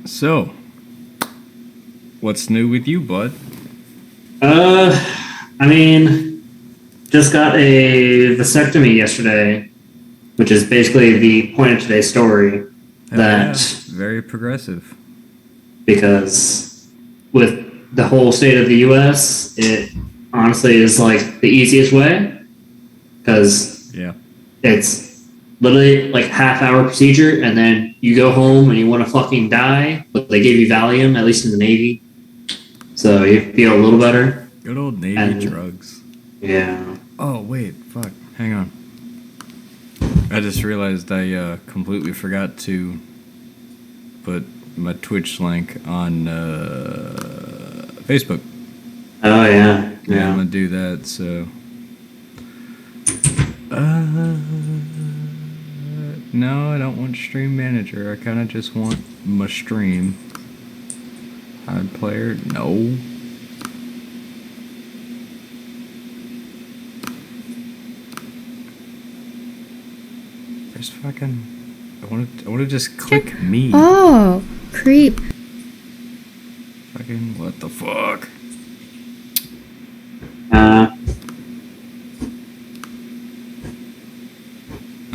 So, what's new with you, bud? I mean, just got a vasectomy yesterday, which is basically the point of today's story. Hell yeah, That very progressive. because with the whole state of the U.S., it honestly is like the easiest way because Yeah. it's literally like half-hour procedure, and then you go home and you want to fucking die, but they give you Valium, at least in the Navy, so you feel a little better. Good old Navy And drugs. yeah. Oh, wait, fuck. Hang on. I just realized I completely forgot to put my Twitch link on Facebook. Oh yeah. Yeah, I'm gonna do that, so. No, I don't want Stream Manager. I kind of just want my stream. Hide player? No. There's fucking. I want to just click me. Oh, creep. Fucking what the fuck?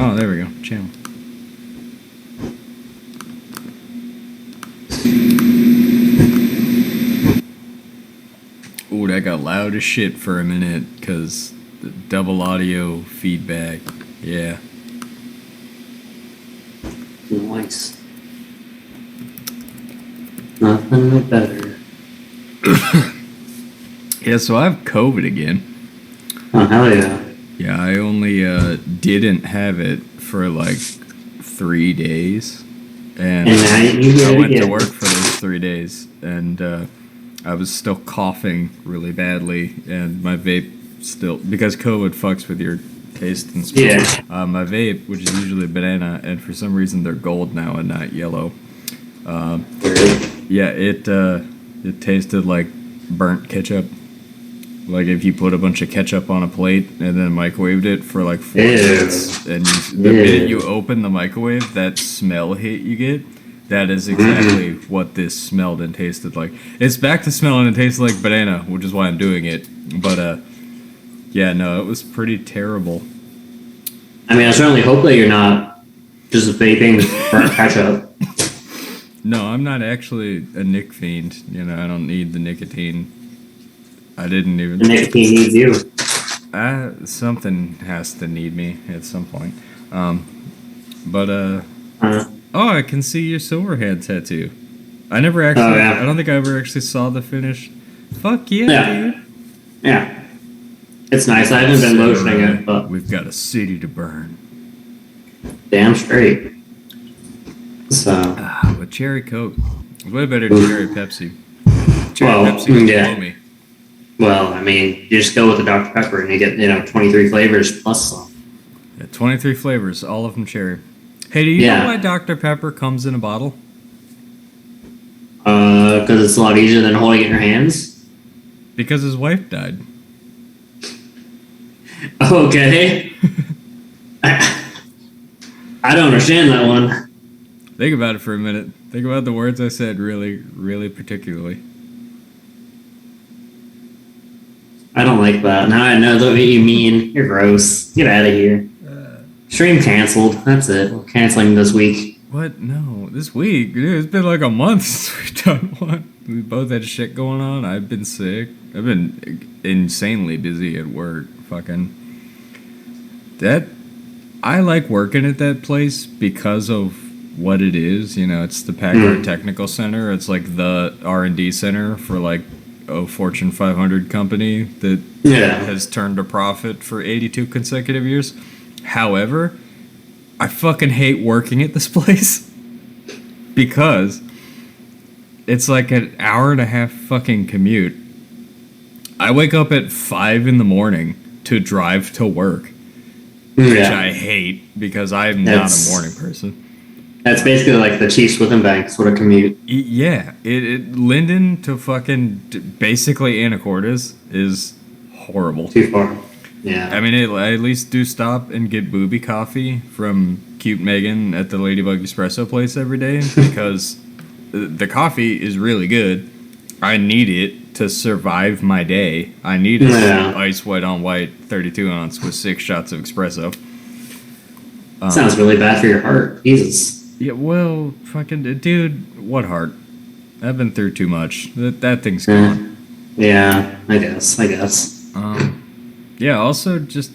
Oh, there we go. Channel. Ooh, that got loud as shit for a minute because the double audio feedback. Yeah. Nice. Nothing better. Yeah, so I have COVID again. Oh, hell yeah. Yeah, I only didn't have it for like 3 days. And now you get I it went to again. work for those 3 days. And I was still coughing really badly. And my vape still... Because COVID fucks with your taste and smell. Yeah. My vape, which is usually banana, and for some reason they're gold now and not yellow. Yeah, it tasted like burnt ketchup. Like if you put a bunch of ketchup on a plate and then microwaved it for like 4 minutes, and the minute you open the microwave, that smell hit you get, that is exactly what this smelled and tasted like. It's back to smelling and tasting like banana, which is why I'm doing it. But yeah, no, it was pretty terrible. I mean, I certainly hope that you're not just vaping burnt ketchup. No, I'm not actually a Nick fiend. You know, I don't need the nicotine. I didn't even. The nicotine needs you. Something has to need me at some point. Uh-huh. Oh, I can see your silver hand tattoo. I never actually. Oh, yeah. I don't think I ever actually saw the finish. Fuck yeah, Yeah. dude. Yeah. It's nice. I haven't been lotioning it, but We've got a city to burn. damn straight. So, With cherry Coke. Way better than cherry Pepsi. Cherry Well, Pepsi can yeah. blow me. well, I mean, you just go with the Dr. Pepper and you get, 23 flavors plus some. Yeah, 23 flavors, all of them cherry. Hey, do you know why Dr. Pepper comes in a bottle? Because it's a lot easier than holding it in your hands. Because his wife died. Okay. I don't understand that one. Think about it for a minute. Think about the words I said really, really particularly. I don't like that. Now I know what you mean. You're gross. Get out of here. Stream canceled. That's it. We're canceling this week. What? No. This week? Dude, it's been like a month since we've done one. We both had shit going on. I've been sick. I've been insanely busy at work. Fucking. I like working at that place because of what it is. You know, it's the Packard Technical Center. It's like the R&D center for like a Fortune 500 company that has turned a profit for 82 consecutive years. However, I fucking hate working at this place because it's like an hour and a half fucking commute. I wake up at 5 in the morning to drive to work, which I hate because I'm not a morning person. That's basically like the Chiefs Within Bank sort of commute. Yeah, Linden to fucking basically Anacortes is horrible. Too far. Yeah. I mean, I at least do stop and get booby coffee from Cute Megan at the Ladybug Espresso place every day because the coffee is really good. I need it to survive my day. I need a ice white on white 32 ounce with 6 shots of espresso. Sounds really bad for your heart. Jesus. Yeah, well, fucking dude, what heart? I've been through too much. That thing's gone. Yeah, I guess. Yeah, also just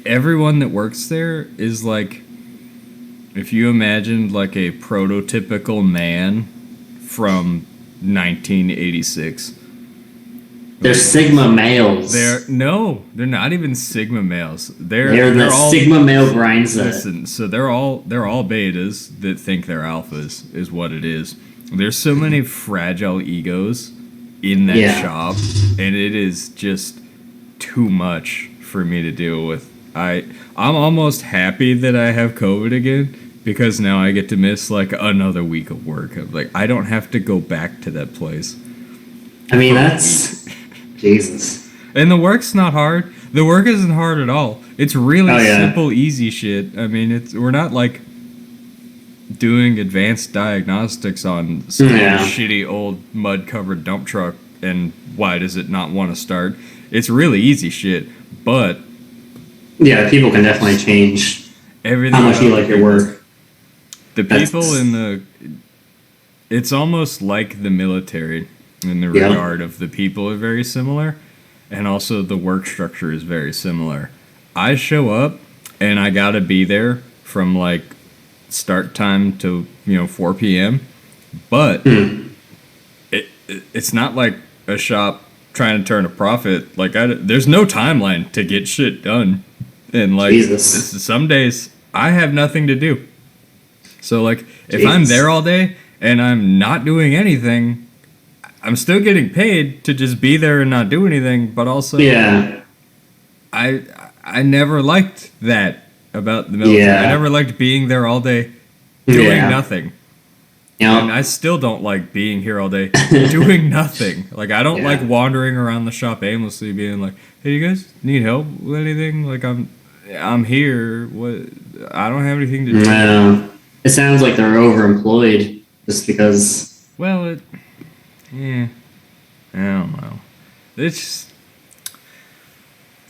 everyone that works there is like, if you imagined like a prototypical man from 1986. They're Sigma males. They're not even Sigma males. They're the all, Sigma male grind set. Listen, so they're all betas that think they're alphas is what it is. There's so many fragile egos in that shop, and it is just too much for me to deal with. I'm almost happy that I have COVID again, because now I get to miss like another week of work. Like, I don't have to go back to that place. I mean, that's Jesus. And the work's not hard. The work isn't hard at all. It's really simple, easy shit. I mean, we're not like doing advanced diagnostics on some shitty old mud-covered dump truck and why does it not want to start. It's really easy shit, but yeah, people can definitely change everything. How much you like your work. The people it's almost like the military in the regard of the people are very similar, and also the work structure is very similar. I show up and I gotta be there from like start time to 4 p.m. But it's not like a shop trying to turn a profit. Like there's no timeline to get shit done, and like some days I have nothing to do. So like if I'm there all day and I'm not doing anything, I'm still getting paid to just be there and not do anything. But also, I never liked that about the military. I never liked being there all day doing nothing. And I still don't like being here all day doing nothing. Like, I don't like wandering around the shop aimlessly being like, hey, you guys need help with anything? Like, I'm here. What? I don't have anything to do. No. It sounds like they're overemployed just because. Well, I don't know. It's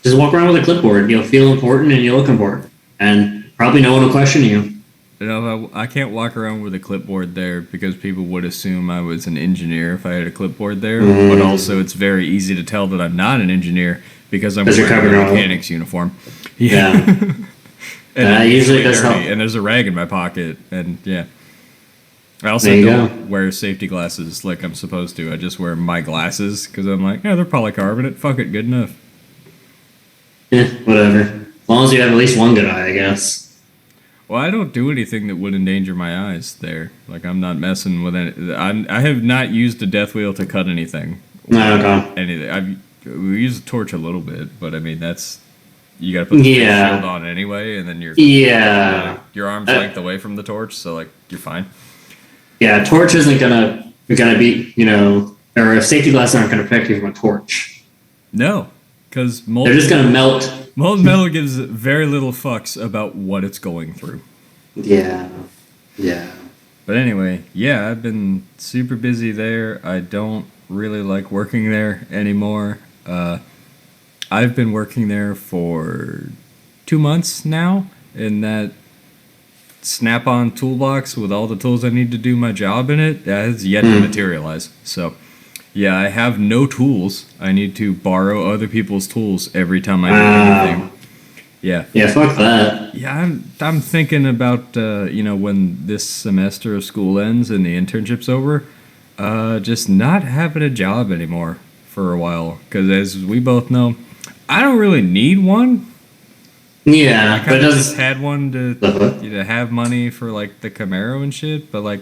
just walk around with a clipboard. You'll feel important and you'll look important. And probably no one will question you. I can't walk around with a clipboard there because people would assume I was an engineer if I had a clipboard there. But also, it's very easy to tell that I'm not an engineer because I'm wearing a mechanic's uniform. Yeah. And usually does help. And there's a rag in my pocket. And I also don't wear safety glasses like I'm supposed to. I just wear my glasses because I'm like, they're polycarbonate. Fuck it, good enough. Yeah, whatever. As long as you have at least one good eye, I guess. Well, I don't do anything that would endanger my eyes there. Like, I'm not messing with any. I have not used a death wheel to cut anything. Anything. We use a torch a little bit, but I mean, you got to put the shield on anyway, and then your arm's length away from the torch, so like you're fine. Yeah, torch isn't gonna be or safety glasses aren't gonna protect you from a torch. No, because they're just gonna melt. Molten metal gives very little fucks about what it's going through. Yeah. But anyway, I've been super busy there. I don't really like working there anymore. I've been working there for 2 months now, in that Snap-on toolbox with all the tools I need to do my job in it has yet to materialize. So, I have no tools. I need to borrow other people's tools every time I do anything. Yeah, fuck that. Yeah, I'm thinking about when this semester of school ends and the internship's over, just not having a job anymore for a while. Because as we both know, I don't really need one. Yeah, I kind of just had one to have money for like the Camaro and shit, but like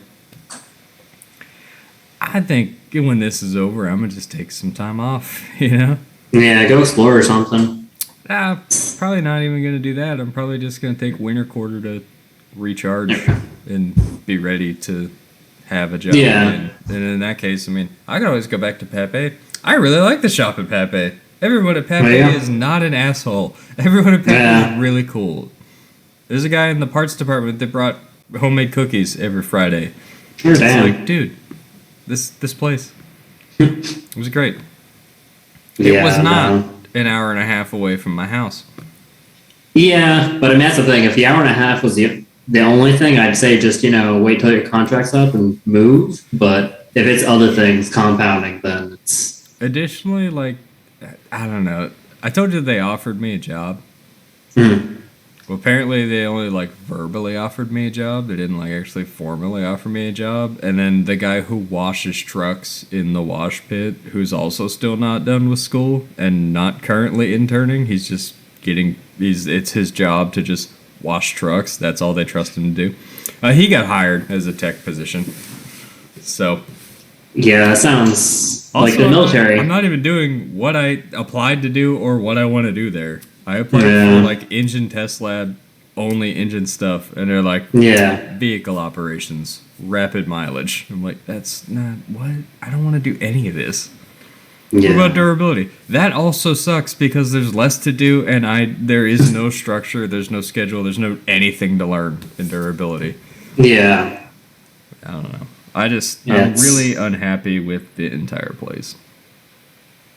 I think when this is over, I'm gonna just take some time off. Yeah, go explore or something. Probably not even gonna do that. I'm probably just gonna take winter quarter to recharge and be ready to have a job. Yeah, and in that case, I mean, I could always go back to Pepe. I really like the shop at Pepe. Everyone at Pepe is not an asshole. Everyone at Pepe is really cool. There's a guy in the parts department that brought homemade cookies every Friday. Damn. Like, dude, this place. It was great. It was not an hour and a half away from my house. Yeah, but I mean, that's the thing. If the hour and a half was the only thing, I'd say just, wait till your contract's up and move. But if it's other things compounding, then it's... Additionally, like, I don't know. I told you they offered me a job. Well, apparently they only, like, verbally offered me a job. They didn't, like, actually formally offer me a job. And then the guy who washes trucks in the wash pit, who's also still not done with school and not currently interning, he's just it's his job to just wash trucks. That's all they trust him to do. He got hired as a tech position. So... Yeah, that sounds also, like the military. I'm not even doing what I applied to do or what I want to do there. I applied for, like, engine test lab, only engine stuff, and they're like, vehicle operations, rapid mileage. I'm like, that's not, what? I don't want to do any of this. Yeah. What about durability? That also sucks because there's less to do, and there is no structure, there's no schedule, there's no anything to learn in durability. Yeah. I don't know. I'm really unhappy with the entire place.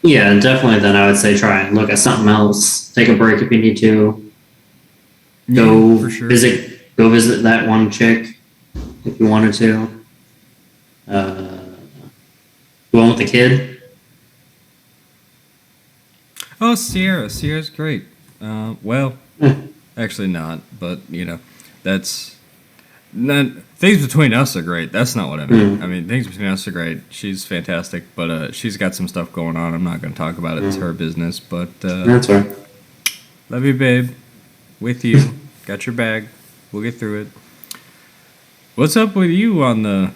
Yeah, and definitely then I would say try and look at something else. Take a break if you need to. Go visit that one chick if you wanted to. The one with the kid. Oh, Sierra. Sierra's great. Actually not, but, that's... things between us are great. That's not what I mean. I mean, things between us are great. She's fantastic, but she's got some stuff going on. I'm not going to talk about it. It's her business, but... That's right. Love you, babe. With you. Got your bag. We'll get through it. What's up with you on the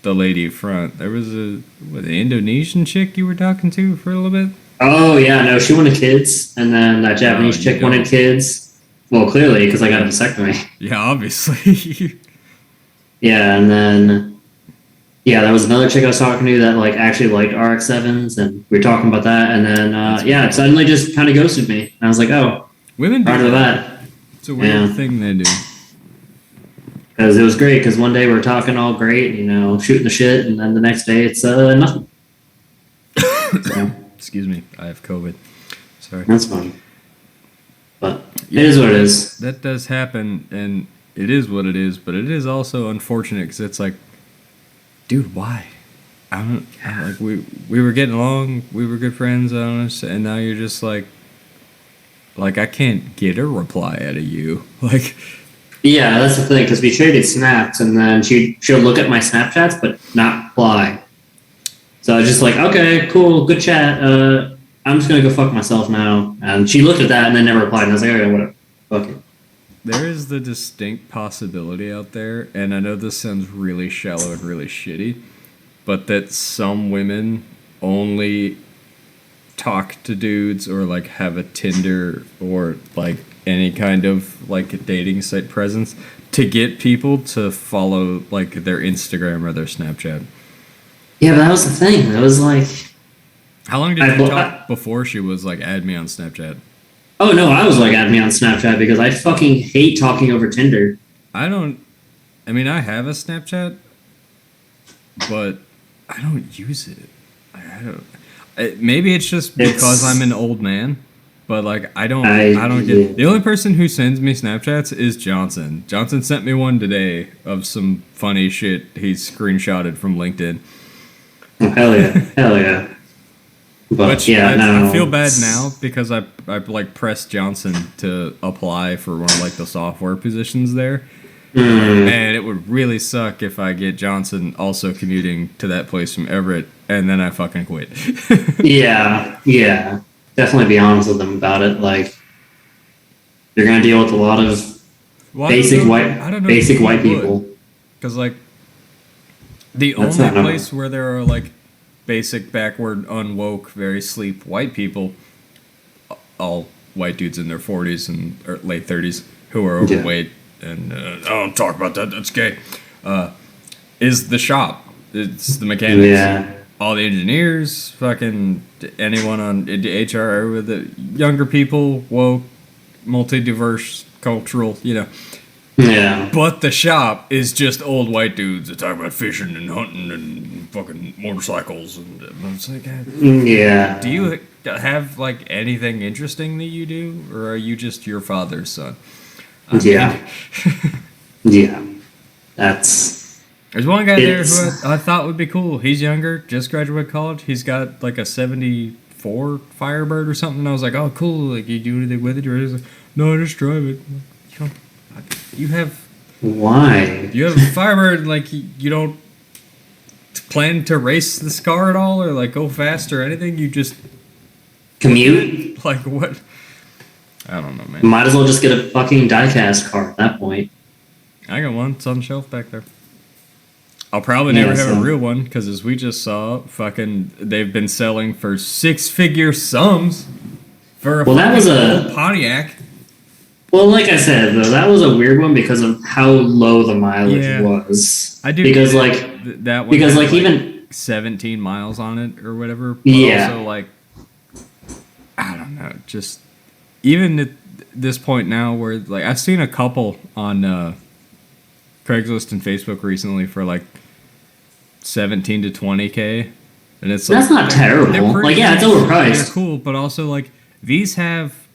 lady front? There was an Indonesian chick you were talking to for a little bit? Oh, yeah. No, she wanted kids, and then that Japanese chick wanted kids. Well, clearly, because I got a vasectomy. Yeah, obviously. Yeah, and then... Yeah, there was another chick I was talking to that, like, actually liked RX-7s, and we were talking about that, and then, it suddenly just kind of ghosted me. And I was like, oh, women do that. It's a weird thing they do. Because it was great, because one day we were talking all great, shooting the shit, and then the next day it's nothing. So. Excuse me, I have COVID. Sorry. That's fine. But it is what it is. That does happen, and it is what it is, but it is also unfortunate, because it's like, dude, why? We were getting along, we were good friends, and now you're just like, I can't get a reply out of you. Like... Yeah, that's the thing, because we traded snaps, and then she'll look at my Snapchats, but not reply. So I was just like, okay, cool, good chat, I'm just going to go fuck myself now. And she looked at that and then never replied, and I was like, okay, whatever, fuck it. There is the distinct possibility out there, and I know this sounds really shallow and really shitty, but that some women only talk to dudes or, like, have a Tinder or, like, any kind of, like, a dating site presence to get people to follow, like, their Instagram or their Snapchat. Yeah, but that was the thing. It was like... How long did you talk before she was like, add me on Snapchat? Oh, no, I was like, add me on Snapchat because I fucking hate talking over Tinder. I have a Snapchat, but I don't use it. Maybe it's just because I'm an old man, but like, I don't get it. The only person who sends me Snapchats is Johnson. Johnson sent me one today of some funny shit he screenshotted from LinkedIn. Oh, hell yeah. But I feel bad now because I like pressed Johnson to apply for one of like the software positions there. And it would really suck if I get Johnson also commuting to that place from Everett and then I fucking quit. Yeah. Definitely be honest with them about it. Like, you're going to deal with a lot of basic white people. Because, like, the only place where there are, like, basic, backward, unwoke, very sleep white people, all white dudes in their 40s and or late 30s who are overweight, and I don't talk about that, that's gay, is the shop. It's the mechanics. Yeah. All the engineers, fucking anyone on HR with the younger people, woke, multi-diverse, cultural, Yeah. But the shop is just old white dudes that talk about fishing and hunting and fucking motorcycles, and it's like, Yeah. do you have like anything interesting that you do, or are you just your father's son? Yeah. Yeah. That's. There's one guy there who I thought would be cool. He's younger, just graduated college. He's got like a 74 Firebird or something. And I was like, oh, cool. Like, you do anything with it? Or he's like, no, I just drive it. You have. Why? You have a Firebird, like, you don't plan to race this car at all, or like go fast or anything? You just. Commute? Like, what? I don't know, man. Might as well just get a fucking diecast car at that point. I got one. It's on the shelf back there. I'll probably never have a real one, because as we just saw, fucking, they've been selling for six-figure sums for that was a Pontiac. Well, like I said, though, that was a weird one because of how low the mileage was. I do because that one because had even 17 miles on it or whatever. But also, like, I don't know, just even at this point now, where like I've seen a couple on Craigslist and Facebook recently for like 17 to 20K, and it's like, that's not terrible. It's overpriced. They're cool, but also like these have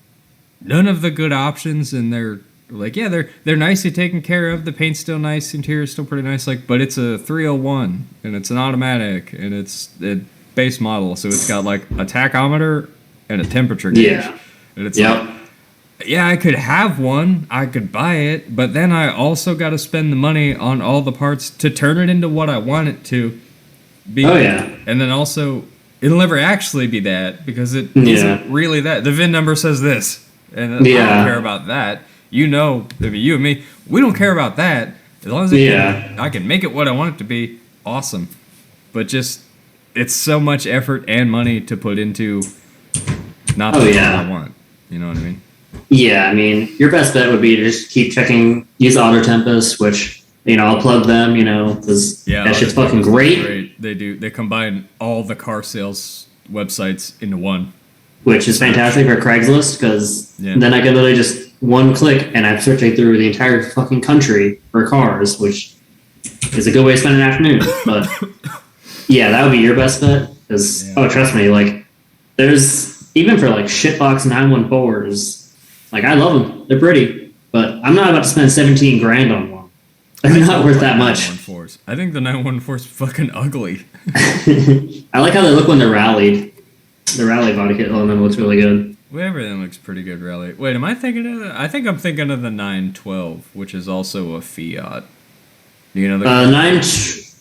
none of the good options, and they're like, yeah, they're nicely taken care of. The paint's still nice, interior's still pretty nice. Like, but it's a 301 and it's an automatic and it's a base model, so it's got like a tachometer and a temperature gauge. Yeah, and it's like, yeah, I could have one, I could buy it, but then I also got to spend the money on all the parts to turn it into what I want it to be. And then also, it'll never actually be that, because it isn't really that. The VIN number says this, and I don't care about that. You know, you and me, we don't care about that. As long as I can make it what I want it to be, awesome. But just, it's so much effort and money to put into not the one I want. You know what I mean? Yeah, I mean, your best bet would be to just keep checking, use Auto Tempest, which, I'll plug them, because that shit's fucking great. They do. They combine all the car sales websites into one. Which is fantastic for Craigslist, because then I can literally just one click and I'm searching through the entire fucking country for cars, which is a good way to spend an afternoon. But yeah, that would be your best bet, because, trust me, like, there's, even for like shitbox 914s, like, I love them. They're pretty, but I'm not about to spend 17 grand on one. They're not worth that much. I think the 914's fucking ugly. I like how they look when they're rallied. The rally body kit element looks really good. Well, everything looks pretty good, rally. Wait, am I thinking of I think I'm thinking of the 912, which is also a Fiat. You know, the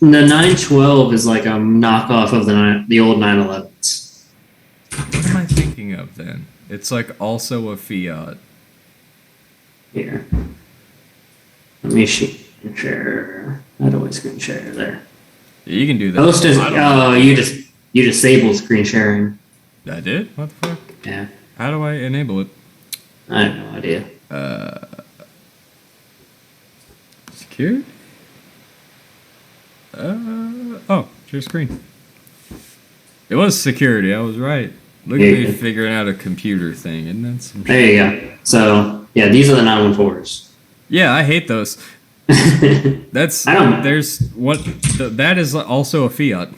912 is like a knockoff of the old 911s. What am I thinking of then? It's like also a Fiat. Here. Let me share. How do I screen share there? Yeah, you can do that. Host is, you disabled screen sharing. I did? What the fuck? Yeah. How do I enable it? I have no idea. Secured? Share screen. It was security, I was right. Look at me figuring out a computer thing, isn't that some shit? There you go. So, yeah, these are the 914s. Yeah, I hate those. That is also a Fiat.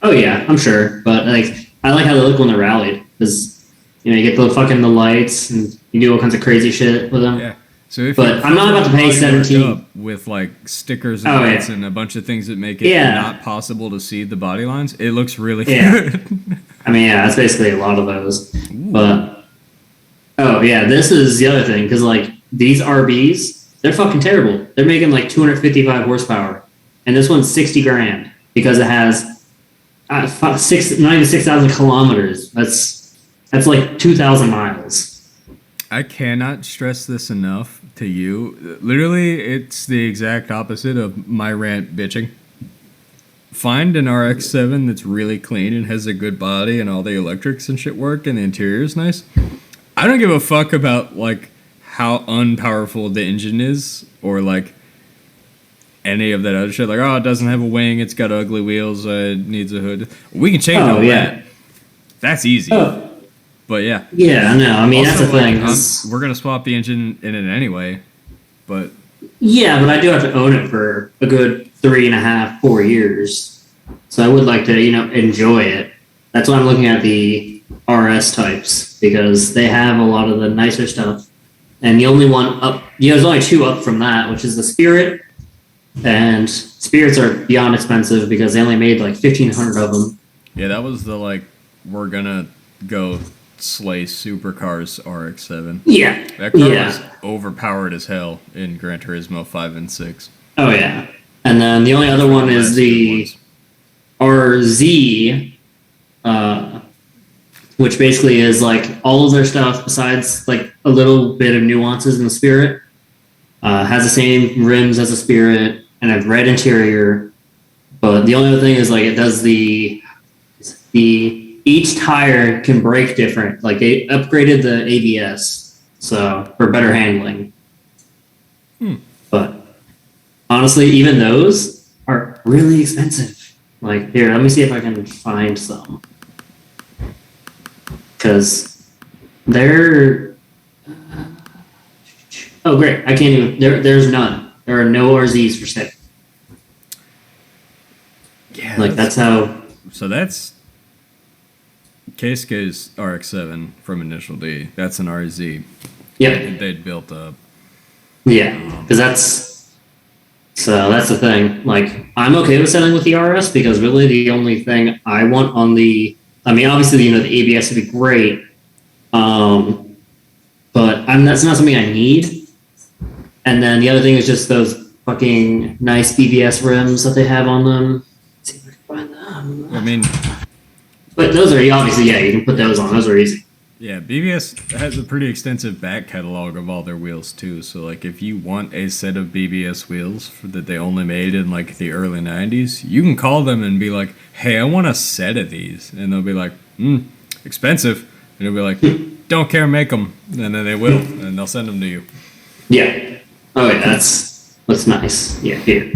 Oh yeah, I'm sure. But like, I like how they look when they're rallied, because you get the lights and you do all kinds of crazy shit with them. Yeah. So but I'm not about to pay 17 with like stickers and lights and a bunch of things that make it not possible to see the body lines. It looks really good. I mean, that's basically a lot of those. Ooh. But this is the other thing, because like these RBs, they're fucking terrible. They're making like 255 horsepower, and this one's 60 grand because it has not even 6,000 kilometers. That's like 2,000 miles. I cannot stress this enough to you. Literally, it's the exact opposite of my rant bitching. Find an RX-7 that's really clean and has a good body and all the electrics and shit work and the interior is nice. I don't give a fuck about, like, how unpowerful the engine is or, like, any of that other shit. Like, it doesn't have a wing, it's got ugly wheels, it needs a hood. We can change all that. That's easy. But yeah. Yeah, no, I mean, also, that's the thing. We're going to swap the engine in it anyway, but... Yeah, but I do have to own it for a good 3.5, 4 years. So I would like to, enjoy it. That's why I'm looking at the RS types because they have a lot of the nicer stuff. And the only one up, there's only two up from that, which is the Spirit. And Spirits are beyond expensive because they only made like 1,500 of them. Yeah, that was the we're gonna go slay supercars RX-7. Yeah. That car was overpowered as hell in Gran Turismo 5 and 6. Oh, yeah. And then the only other one is the RZ, which basically is like all of their stuff besides like a little bit of nuances in the Spirit. Has the same rims as the Spirit and a red interior. But the only other thing is like it does the each tire can brake different. Like they upgraded the ABS for better handling. But honestly, even those are really expensive. Like here, let me see if I can find some. Because they're oh great, I can't even there's none. There are no RZs for sale. Yeah. Like that's how that's Keisuke's RX-7 from Initial D. That's an RZ. Yep. They'd built up. Yeah, because that's the thing. Like, I'm okay with selling with the RS because really the only thing I want on obviously, the ABS would be great. But that's not something I need. And then the other thing is just those fucking nice BBS rims that they have on them. Let's see if I can find them. But those are obviously, you can put those on. Those are easy. Yeah, BBS has a pretty extensive back catalog of all their wheels too. So like, if you want a set of BBS wheels that they only made in like the early '90s, you can call them and be like, "Hey, I want a set of these," and they'll be like, "Expensive," and you'll be like, "Don't care, make them," and then they will, and they'll send them to you. Yeah. Oh yeah, that's nice. Yeah, here.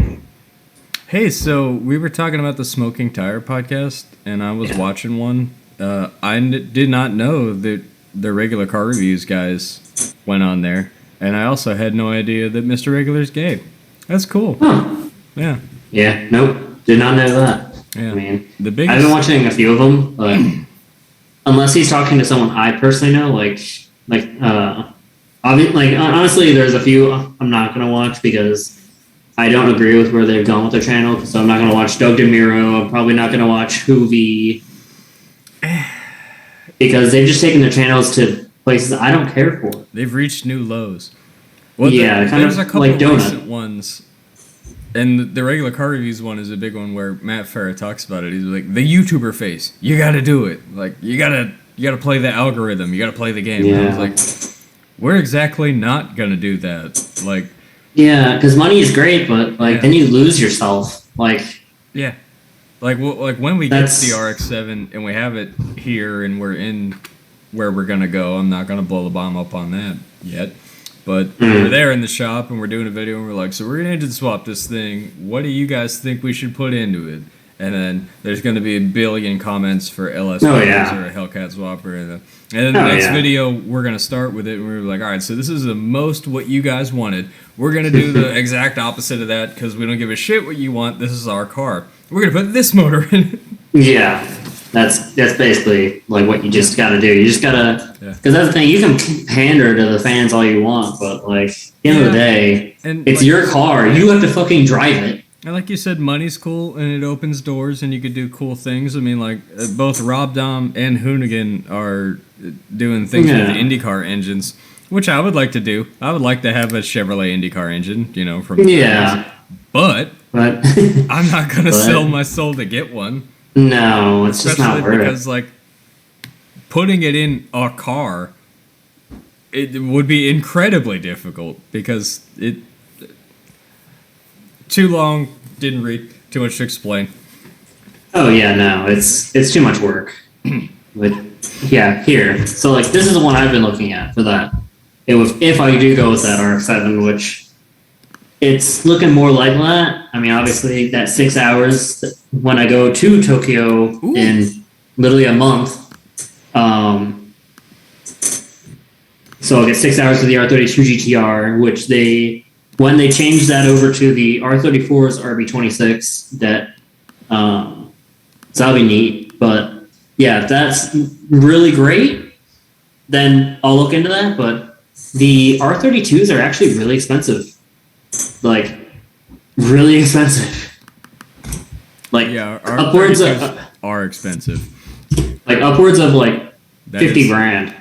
Hey, so we were talking about the Smoking Tire podcast, and I was watching one. I did not know that the Regular Car Reviews guys went on there, and I also had no idea that Mr. Regular's gay. That's cool. Huh. Yeah. Yeah. Nope. Did not know that. Yeah. I mean, the biggest... I've been watching a few of them, but unless he's talking to someone I personally know, honestly, there's a few I'm not gonna watch because I don't agree with where they've gone with their channel. So I'm not gonna watch Doug DeMiro. I'm probably not gonna watch Hoovy because they've just taken their channels to places I don't care for. They've reached new lows. There's a couple like of recent ones, and the Regular Car Reviews one is a big one where Matt Farah talks about it. He's like, the YouTuber face. You got to do it. Like you gotta play the algorithm. You got to play the game. Yeah. And I was like, we're exactly not gonna do that. Like. Yeah, because money is great, but then you lose yourself. Like. Yeah. Like when we get to the RX-7 and we have it here and we're in where we're gonna go, I'm not gonna blow the bomb up on that yet. But we're there in the shop and we're doing a video and we're like, so we're gonna engine swap this thing. What do you guys think we should put into it? And then there's gonna be a billion comments for LS or a Hellcat swapper, and then the next video we're gonna start with it and we're like, all right, so this is the most what you guys wanted. We're gonna do the exact opposite of that because we don't give a shit what you want. This is our car. We're gonna put this motor in it. Yeah, that's basically like what you just gotta do. You just gotta, because that's the thing. You can pander to the fans all you want, but like at the end of the day, it's your car. You have to fucking drive it. And like you said, money's cool and it opens doors and you could do cool things. I mean, like both Rob Dom and Hoonigan are doing things with the IndyCar engines, which I would like to do. I would like to have a Chevrolet IndyCar engine, from but I'm not gonna sell my soul to get one. No, it's just not worth it. Because like putting it in a car, it would be incredibly difficult because it. Too long, didn't read, too much to explain. Oh yeah, no, it's too much work. But yeah, here. So like this is the one I've been looking at for that. If I do go with that RX-7, which it's looking more like that. I mean, obviously that 6 hours when I go to Tokyo in literally a month. So I'll get 6 hours of the R32 GTR, which when they changed that over to the R34's RB26 that So that'll be neat. But yeah, if that's really great, then I'll look into that. But the R32s are actually really expensive. Like, really expensive. Like, Yeah, upwards are expensive. Like, upwards of, like, 50 grand.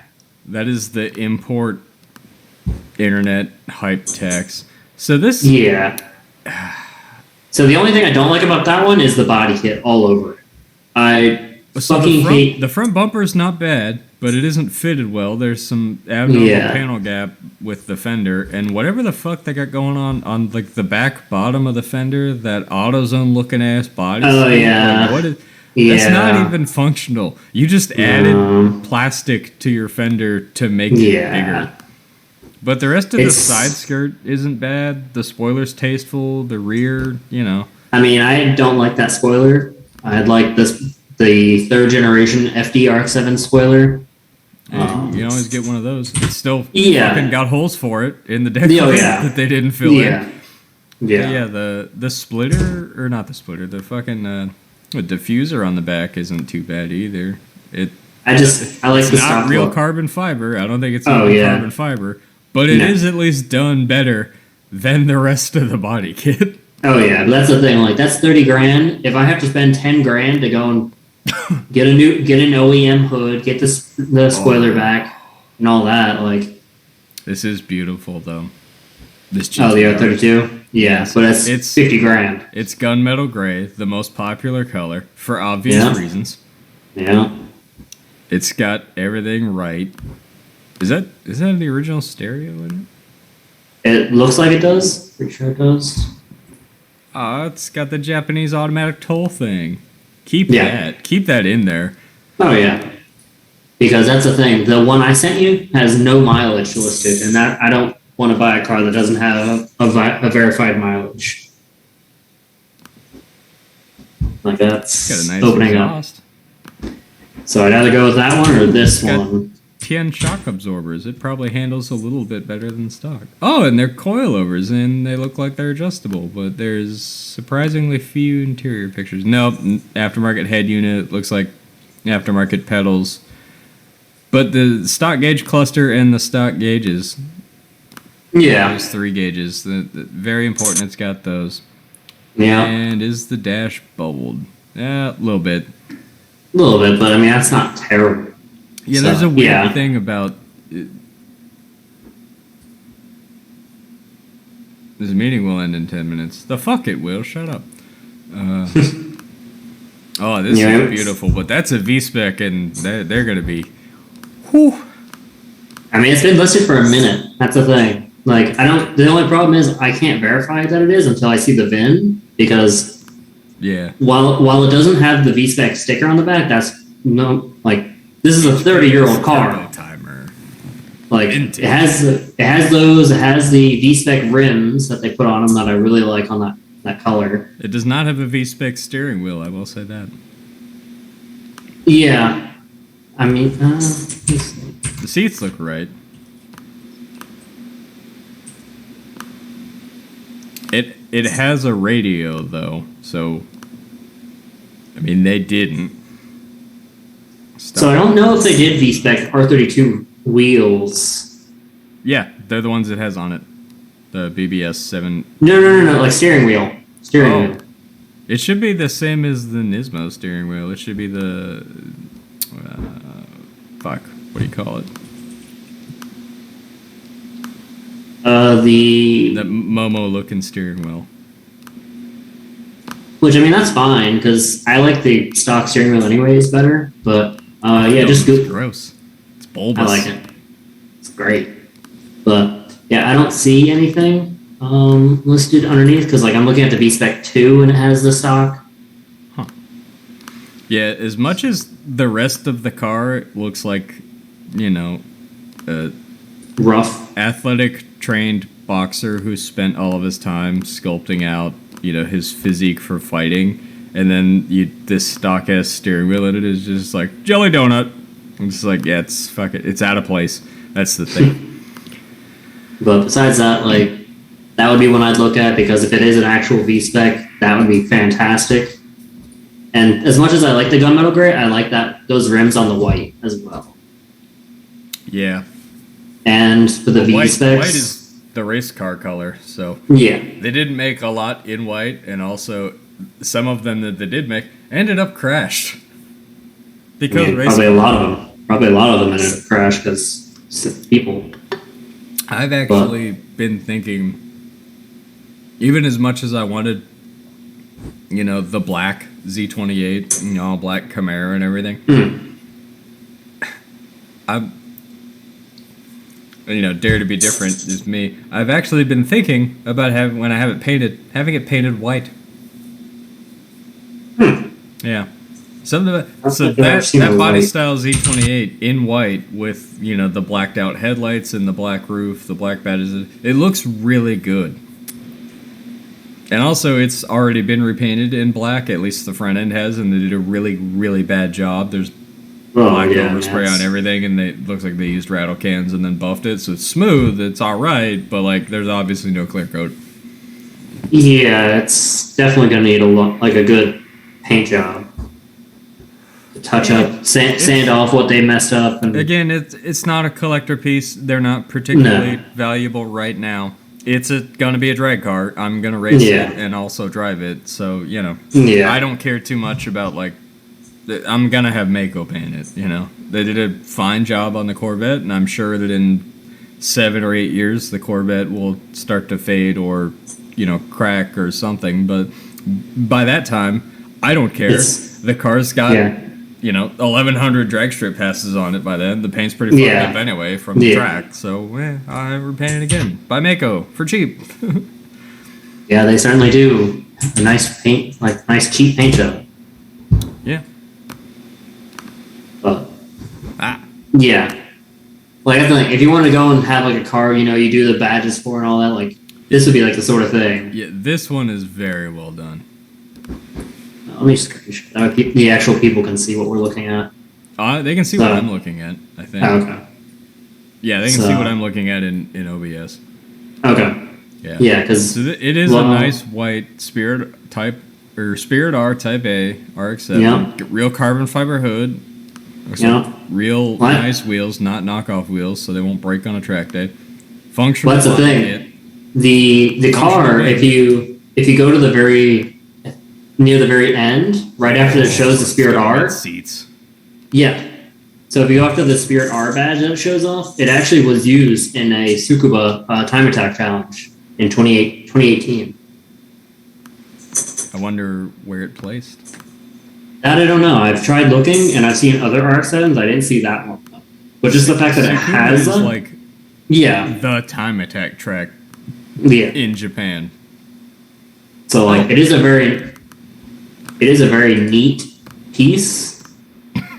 That is the import internet hype tax. So this... Yeah. So the only thing I don't like about that one is the body kit all over it. I fucking hate... The front bumper is not bad, but it isn't fitted well. There's some abnormal panel gap with the fender, and whatever the fuck they got going on like the back bottom of the fender, that AutoZone looking ass body. Oh yeah. Like, what is... That's not even functional. You just added plastic to your fender to make it bigger. But the rest of the side skirt isn't bad. The spoiler's tasteful. The rear, you know. I mean, I don't like that spoiler. I'd like the 3rd generation FD-RX-7 spoiler. You can always get one of those. It's still fucking got holes for it in the deck that they didn't fill in. Yeah, the splitter, or not the splitter, the fucking... the diffuser on the back isn't too bad either. I like it's the not real look. Carbon fiber. I don't think it's carbon fiber, but it is at least done better than the rest of the body kit. Oh yeah, but that's the thing. Like, that's 30 grand. If I have to spend 10 grand to go and get an OEM hood, get the spoiler back, and all that, like, this is beautiful though. The R32. Yeah, so it's 50 grand. It's gunmetal gray, the most popular color, for obvious reasons. Yeah. It's got everything right. Is that the original stereo in it? It looks like it does. Pretty sure it does. It's got the Japanese automatic toll thing. Keep that in there. Oh yeah. Because that's the thing. The one I sent you has no mileage listed, and that I don't want to buy a car that doesn't have a verified mileage. Like, that's got a nice opening exhaust. Up. So I'd either go with that one or this one. 10 shock absorbers. It probably handles a little bit better than stock. Oh, and they're coilovers, and they look like they're adjustable, but there's surprisingly few interior pictures. Nope, aftermarket head unit. Looks like aftermarket pedals. But the stock gauge cluster and the stock gauges... Yeah. Those 3 gauges. Very important it's got those. Yeah. And is the dash bubbled? Yeah, a little bit. A little bit, but I mean, that's not terrible. Yeah, there's a weird thing about... This meeting will end in 10 minutes. The fuck it will. Shut up. Oh, this is beautiful, but that's a V-spec, and they're going to be... Whew. I mean, it's been listed for a minute. That's the thing. Like, the only problem is I can't verify that it is until I see the VIN, because while it doesn't have the V-spec sticker on the back, that's this is a 30-year-old car. Timer. Like, it has those, it has the V-spec rims that they put on them that I really like on that color. It does not have a V-spec steering wheel, I will say that. Yeah. I mean, the seats look right. It has a radio though, so I mean they didn't. So I don't know if they did V-spec R32 wheels. Yeah, they're the ones it has on it. The BBS 7. No, like steering wheel. Wheel. It should be the same as the Nismo steering wheel. It should be the what do you call it? The Momo looking steering wheel. Which, I mean, that's fine, because I like the stock steering wheel anyways better, but just it's gross. It's bulbous. I like it. It's great. But yeah, I don't see anything listed underneath, because like I'm looking at the V-Spec 2 and it has the stock. Huh. Yeah, as much as the rest of the car looks like, rough, athletic trained boxer who spent all of his time sculpting out, his physique for fighting, and then this stock ass steering wheel in it is just like jelly donut. I'm just like, yeah, it's out of place. That's the thing. But besides that, like, that would be one I'd look at, because if it is an actual V-spec, that would be fantastic. And as much as I like the gunmetal gray, I like those rims on the white as well. Yeah. And for the V specs, white is the race car color, so yeah, they didn't make a lot in white, and also some of them that they did make ended up crashed because probably a lot of them ended up crashed because people. I've actually been thinking, even as much as I wanted, the black Z28, all black Camaro and everything. I'm, dare to be different is me. I've actually been thinking about having it painted white. Yeah. So that body style Z28 in white with, the blacked out headlights and the black roof, the black badges, it looks really good. And also, it's already been repainted in black, at least the front end has, and they did a really, really bad job. There's black overspray on everything, and it looks like they used rattle cans and then buffed it, so it's smooth, it's alright, but, there's obviously no clear coat. Yeah, it's definitely going to need a good paint job. To touch up, sand off what they messed up. And again, it's not a collector piece. They're not particularly valuable right now. It's going to be a drag car. I'm going to race it and also drive it. So, I don't care too much about, I'm going to have Mako paint it, They did a fine job on the Corvette, and I'm sure that in 7 or 8 years, the Corvette will start to fade or, crack or something. But by that time, I don't care. The car's got... 1,100 drag strip passes on it by then. The paint's pretty fucked up anyway from the track. So, I repaint it again. By Mako, for cheap. Yeah, they certainly do. A nice paint, nice cheap paint job. Yeah. But, yeah. I think if you want to go and have, a car, you do the badges for and all that, this would be, the sort of thing. Yeah, this one is very well done. Let me screenshot that. The actual people can see what we're looking at. They can see what I'm looking at, I think. Oh, okay. Yeah, they can see what I'm looking at in OBS. Okay. Yeah. Yeah, because... So it is a nice white Spirit R Type A RX-7. Yeah. Real carbon fiber hood. Real nice wheels, not knockoff wheels, so they won't break on a track day. Functional. Well, that's the thing. The car, if you go to near the very end, right after it shows the Spirit R. Seats. Yeah. So if you go after the Spirit R badge that it shows off, it actually was used in a Tsukuba time attack challenge in 2018. I wonder where it placed. That I don't know. I've tried looking, and I've seen other RX-7s. I didn't see that one. But just the fact that it has the time attack track in Japan. So it is a very neat piece.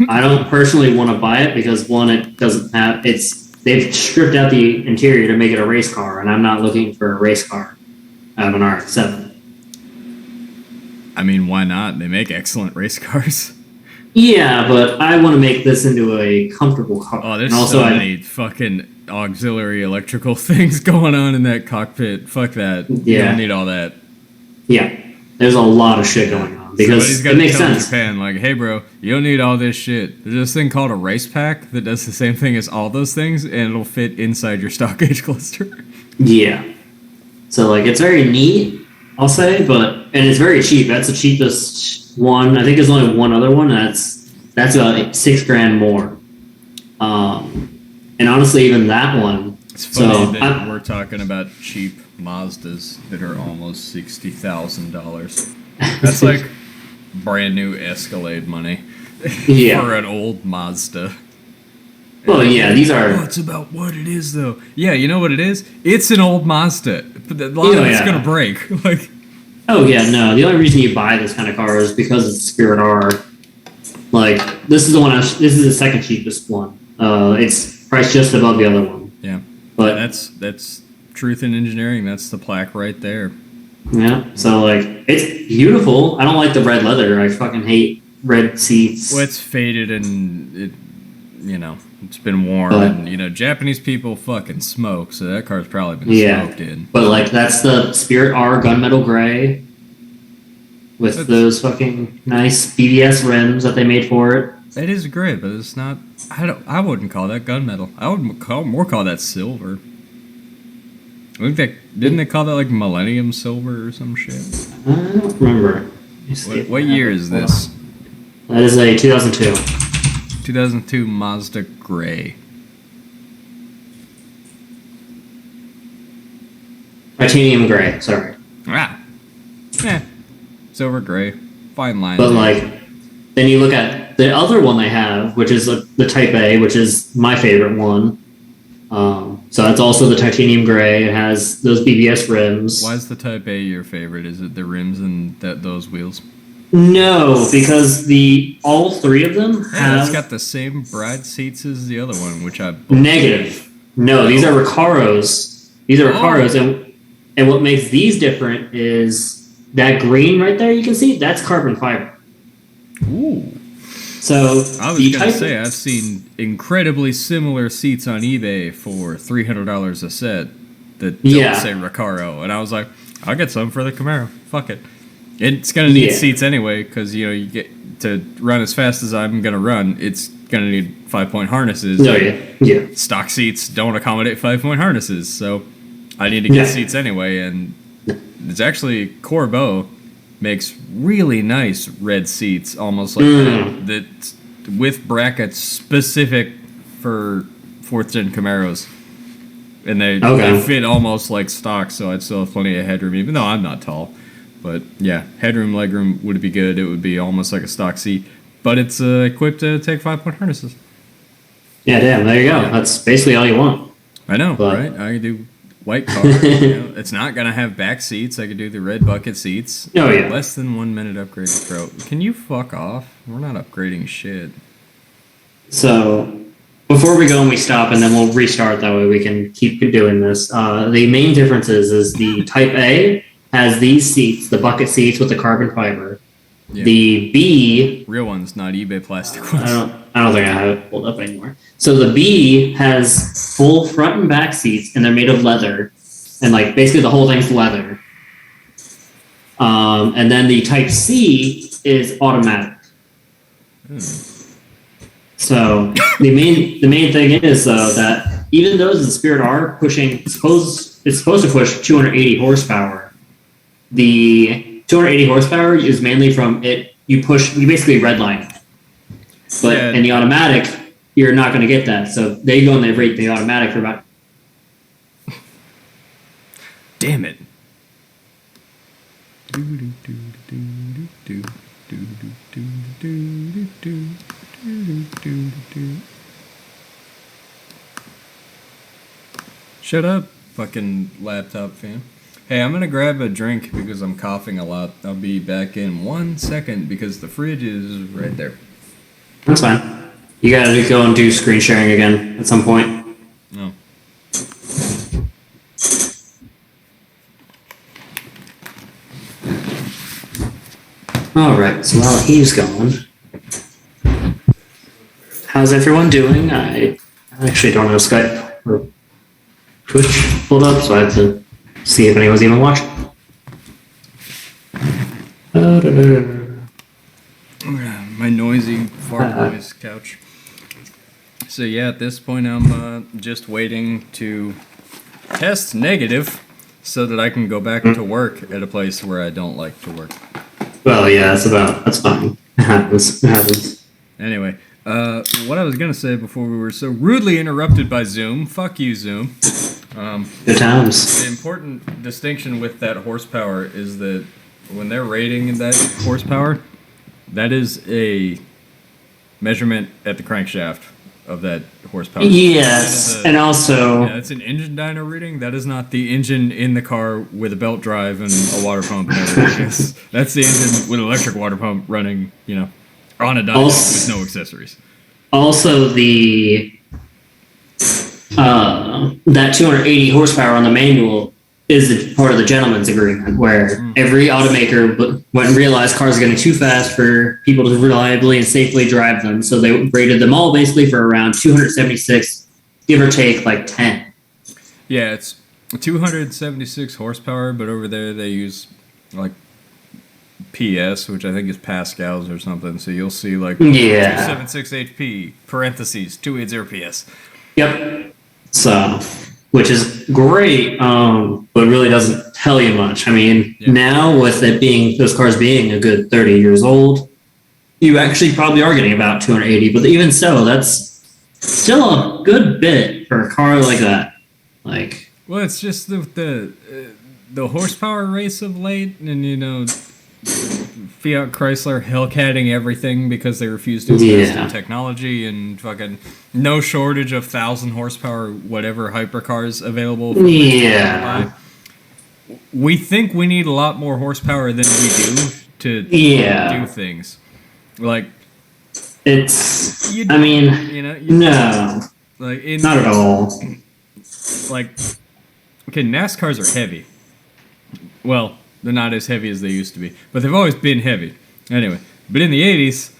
I don't personally want to buy it because it doesn't have they've stripped out the interior to make it a race car, and I'm not looking for a race car out of an RX-7. I mean, why not? They make excellent race cars. Yeah, but I want to make this into a comfortable car. Oh, there's so many fucking auxiliary electrical things going on in that cockpit. Fuck that. Yeah. You don't need all that. Yeah. There's a lot of shit going on because it makes sense. Japan, hey bro, you don't need all this shit. There's this thing called a race pack that does the same thing as all those things, and it'll fit inside your stock gauge cluster. Yeah. So it's very neat, I'll say, and it's very cheap. That's the cheapest one. I think there's only one other one that's about $6,000 more. And honestly, even that one. It's funny that we're talking about cheap Mazdas that are almost $60,000. That's like brand new Escalade money for an old Mazda. Well, yeah, these are... Oh, it's about what it is, though. Yeah, you know what it is? It's an old Mazda. But a lot of it's going to break. Oh, yeah, no. The only reason you buy this kind of car is because it's Spirit R. This is the one. This is the second cheapest one. It's priced just above the other one. Yeah. But that's truth in engineering. That's the plaque right there. Yeah. So, it's beautiful. I don't like the red leather. I fucking hate red seats. Well, it's faded and it's been worn, and Japanese people fucking smoke, so that car's probably been smoked in. But that's the Spirit R gunmetal gray. with those fucking nice BBS rims that they made for it. It is great, but it's not. I wouldn't call that gunmetal. I would call that silver. I think didn't they call that like Millennium Silver or some shit? I don't remember. What year is this? That is a 2002. 2002 Mazda Gray. Titanium gray. Sorry. Silver gray, fine line. But then you look at the other one they have, which is the Type A, which is my favorite one. So that's also the titanium gray. It has those BBS rims. Why is the Type A your favorite? Is it the rims and those wheels? No, because all three of them have... It's got the same bride seats as the other one, which I... Negative. No, these are Recaros. These are Recaros, and what makes these different is that green right there you can see, that's carbon fiber. Ooh. So I was going to say, I've seen incredibly similar seats on eBay for $300 a set that don't say Recaro. And I was like, I'll get some for the Camaro. Fuck it. It's going to need seats anyway because, you get to run as fast as I'm going to run, it's going to need 5-point harnesses. Oh, yeah. Stock seats don't accommodate 5-point harnesses. So I need to get seats anyway. And it's actually Corbeau makes really nice red seats, almost like that with brackets specific for 4th gen Camaros, and they fit almost like stock. So I'd still have plenty of headroom, even though I'm not tall. But yeah, headroom, legroom would be good. It would be almost like a stock seat, but it's equipped to take 5-point harnesses. Yeah, damn. There you go. Yeah. That's basically all you want. I know, right? I can do white car. It's not gonna have back seats. I could do the red bucket seats. Oh yeah. Less than 1 minute upgrade to Pro. Can you fuck off? We're not upgrading shit. So before we go and we stop, and then we'll restart. That way we can keep doing this. The main difference is the Type A has these seats, the bucket seats with the carbon fiber. Yeah. The B, real ones, not eBay plastic ones. I don't think I have it pulled up anymore. So the B has full front and back seats, and they're made of leather, and basically the whole thing's leather. And then the Type C is automatic. So the main thing is though that even those in Spirit are pushing, it's supposed to push 280 horsepower. The 280 horsepower is mainly from it. You basically redline it. But in the automatic, you're not going to get that. So they go and they rate the automatic for about... Damn it. Shut up, fucking laptop fan. Hey, I'm gonna grab a drink because I'm coughing a lot. I'll be back in 1 second because the fridge is right there. That's fine. You gotta go and do screen sharing again at some point. No. Alright, so while he's gone, how's everyone doing? I actually don't have Skype or Twitch pulled up, so I have to see if anyone's even watching. My noisy fart noise couch. So yeah, at this point I'm just waiting to test negative so that I can go back to work at a place where I don't like to work. Well, yeah, that's fine. It happens. Anyway, what I was gonna say before we were so rudely interrupted by Zoom, fuck you, Zoom. Good times. The important distinction with that horsepower is that when they're rating that horsepower, that is a measurement at the crankshaft of that horsepower. Yes, and also... Yeah, it's an engine dyno reading. That is not the engine in the car with a belt drive and a water pump and everything. That's the engine with an electric water pump running, on a dyno with no accessories. Also, that 280 horsepower on the manual is part of the gentleman's agreement, where every automaker went and realized cars are getting too fast for people to reliably and safely drive them, so they rated them all basically for around 276, give or take 10. Yeah, it's 276 horsepower, but over there they use PS, which I think is Pascals or something. So you'll see like Yeah. 276 HP parentheses 280 PS. Yep. So, which is great, but really doesn't tell you much. I mean, now with it being those cars being a good 30 years old, you actually probably are getting about 280. But even so, that's still a good bit for a car like that. Like, well, it's just the horsepower race of late, and you know, Fiat Chrysler hellcatting everything because they refuse to invest in technology, and fucking no shortage of 1,000 horsepower whatever hypercars available. For we think we need a lot more horsepower than we do to do things. Like it's, I mean, no, like not at all. Like, okay, NASCARs are heavy. Well, they're not as heavy as they used to be, but they've always been heavy. Anyway, but in the 80s,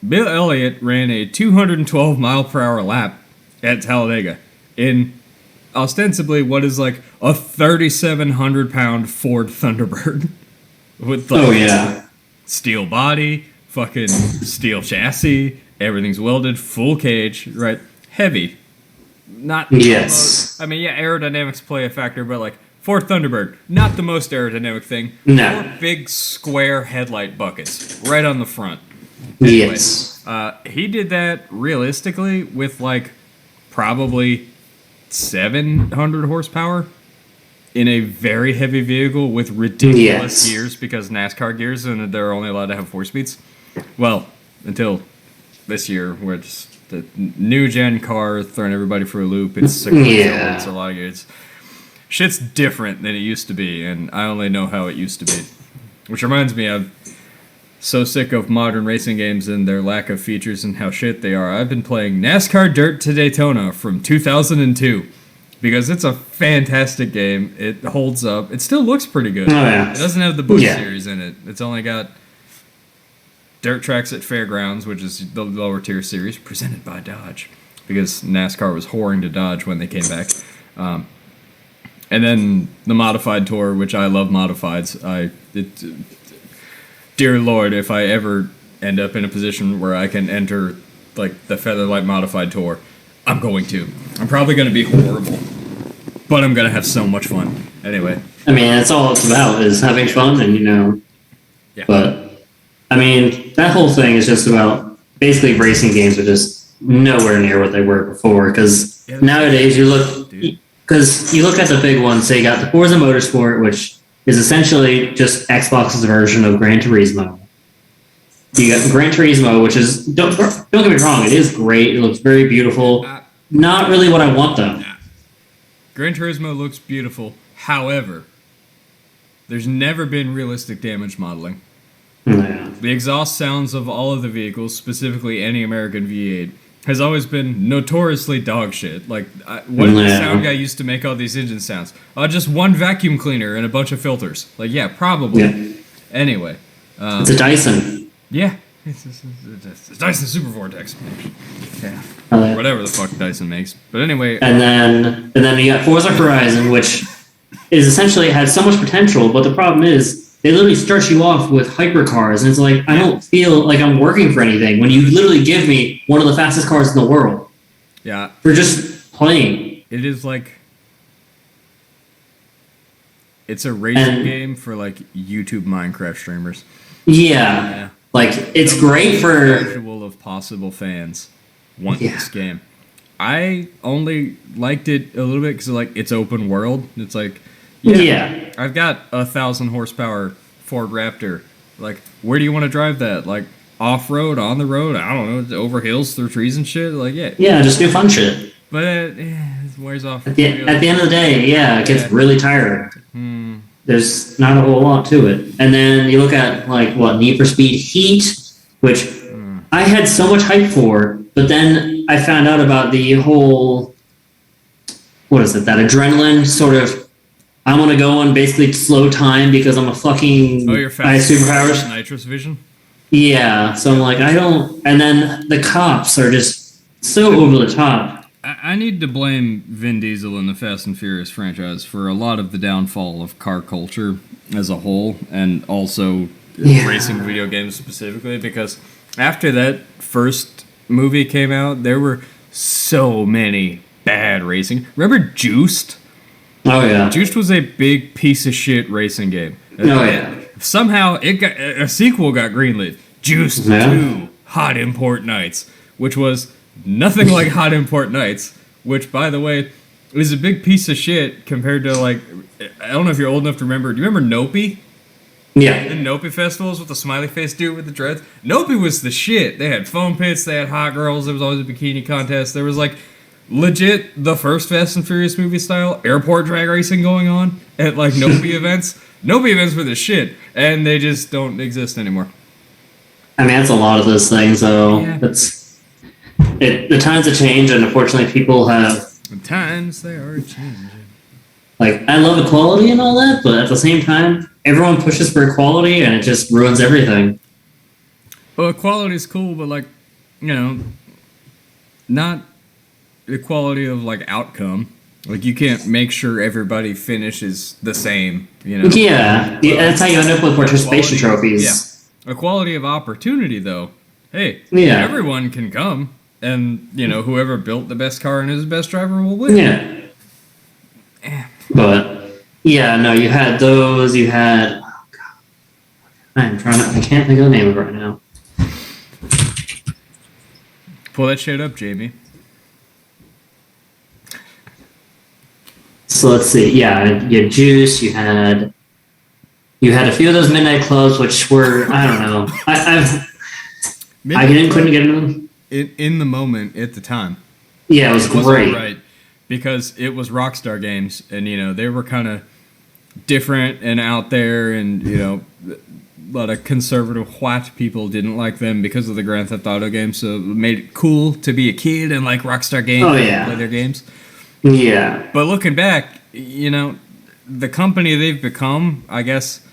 Bill Elliott ran a 212 mile per hour lap at Talladega in ostensibly what is like a 3,700 pound Ford Thunderbird with like steel body, fucking steel chassis, everything's welded, full cage, right? Heavy. Not I mean, yeah, aerodynamics play a factor, but like Ford Thunderbird, not the most aerodynamic thing. No. 4 big square headlight buckets right on the front. Anyway, he did that realistically with like probably 700 horsepower in a very heavy vehicle with ridiculous gears because NASCAR gears and they're only allowed to have 4 speeds. Well, until this year, where it's the new gen car throwing everybody for a loop. It's it's a lot of gears. Shit's different than it used to be, and I only know how it used to be. Which reminds me, I'm so sick of modern racing games and their lack of features and how shit they are. I've been playing NASCAR Dirt to Daytona from 2002 because it's a fantastic game. It holds up. It still looks pretty good. It doesn't have the Busch series in it. It's only got dirt tracks at Fairgrounds, which is the lower tier series, presented by Dodge, because NASCAR was whoring to Dodge when they came back. And then the Modified Tour, which I love modifieds. Dear Lord, if I ever end up in a position where I can enter like the Featherlight Modified Tour, I'm going to. I'm probably going to be horrible, but I'm going to have so much fun. Anyway. I mean, that's all it's about, is having fun and, but I mean, that whole thing is just about basically racing games are just nowhere near what they were before. Because nowadays you look at the big ones. So you got the Forza Motorsport, which is essentially just Xbox's version of Gran Turismo. You got Gran Turismo, which is don't get me wrong, it is great. It looks very beautiful. Not really what I want though. Gran Turismo looks beautiful. However, there's never been realistic damage modeling. The exhaust sounds of all of the vehicles, specifically any American V8, has always been notoriously dog shit. Like, what did the sound guy used to make all these engine sounds? Just one vacuum cleaner and a bunch of filters. Like, yeah, probably. Yeah. Anyway. It's a Dyson. Yeah. It's Dyson Super Vortex. Yeah. Whatever the fuck Dyson makes. But anyway. And then you got Forza Horizon, which is essentially had so much potential, but the problem is, they literally start you off with hypercars, and it's like, I don't feel like I'm working for anything when you literally give me one of the fastest cars in the world. Yeah. For just playing. It is like... It's a racing game for, like, YouTube Minecraft streamers. Yeah. Like, it's great for... Casual of possible fans want this game. I only liked it a little bit because, like, it's open world. It's like... Yeah, I've got 1,000 horsepower Ford Raptor. Like, where do you want to drive that? Like, off-road, on the road? I don't know, over hills, through trees and shit? Like, Yeah, just do fun shit. But it wears off. At the end of the day, it gets really tiring. There's not a whole lot to it. And then you look at, like, Need for Speed Heat, which I had so much hype for, but then I found out about the whole, that adrenaline sort of, I want to go on basically slow time because I'm a fucking... Oh, you're fast. I have superpowers. Nitrous vision? Yeah, so I'm like, I don't... And then the cops are just so over the top. I need to blame Vin Diesel and the Fast and Furious franchise for a lot of the downfall of car culture as a whole, and also racing video games specifically, because after that first movie came out, there were so many bad racing. Remember Juiced? Oh yeah. Juiced was a big piece of shit racing game. Oh yeah. Somehow a sequel got greenlit. Juiced 2 Hot Import Nights, which was nothing like Hot Import Nights, which, by the way, is a big piece of shit compared to, like, I don't know if you're old enough to remember. Do you remember Nope? Yeah. The Nope festivals with the smiley face dude with the dreads? Nope was the shit. They had foam pits, they had hot girls, there was always a bikini contest. There was, like, legit the first Fast and Furious movie style airport drag racing going on at, like, Nope events. Nope events were the shit, and they just don't exist anymore. I mean, that's a lot of those things, though. Yeah. The times have changed, and unfortunately, people have. The times they are changing. Like, I love equality and all that, but at the same time, everyone pushes for equality, and it just ruins everything. Well, equality is cool, but, like, you know, not equality of, like, outcome. Like, you can't make sure everybody finishes the same, you know? Yeah, that's how you end up with participation trophies. Yeah. Equality of opportunity, though. Hey, everyone can come, and, you know, whoever built the best car and is the best driver will win. Yeah. But, yeah, no, you had those, you had... Oh, God. I can't think of the name of it right now. Pull that shit up, Jamie. So let's see. Yeah, you had Juice. You had a few of those midnight clubs, which were, I don't know. Couldn't get into them. In the moment, at the time. Yeah, it was great. Right, because it was Rockstar Games, and you know they were kind of different and out there, and you know a lot of conservative white people didn't like them because of the Grand Theft Auto games, so it made it cool to be a kid and like Rockstar Games and play their games. Yeah. But looking back, you know, the company they've become, I guess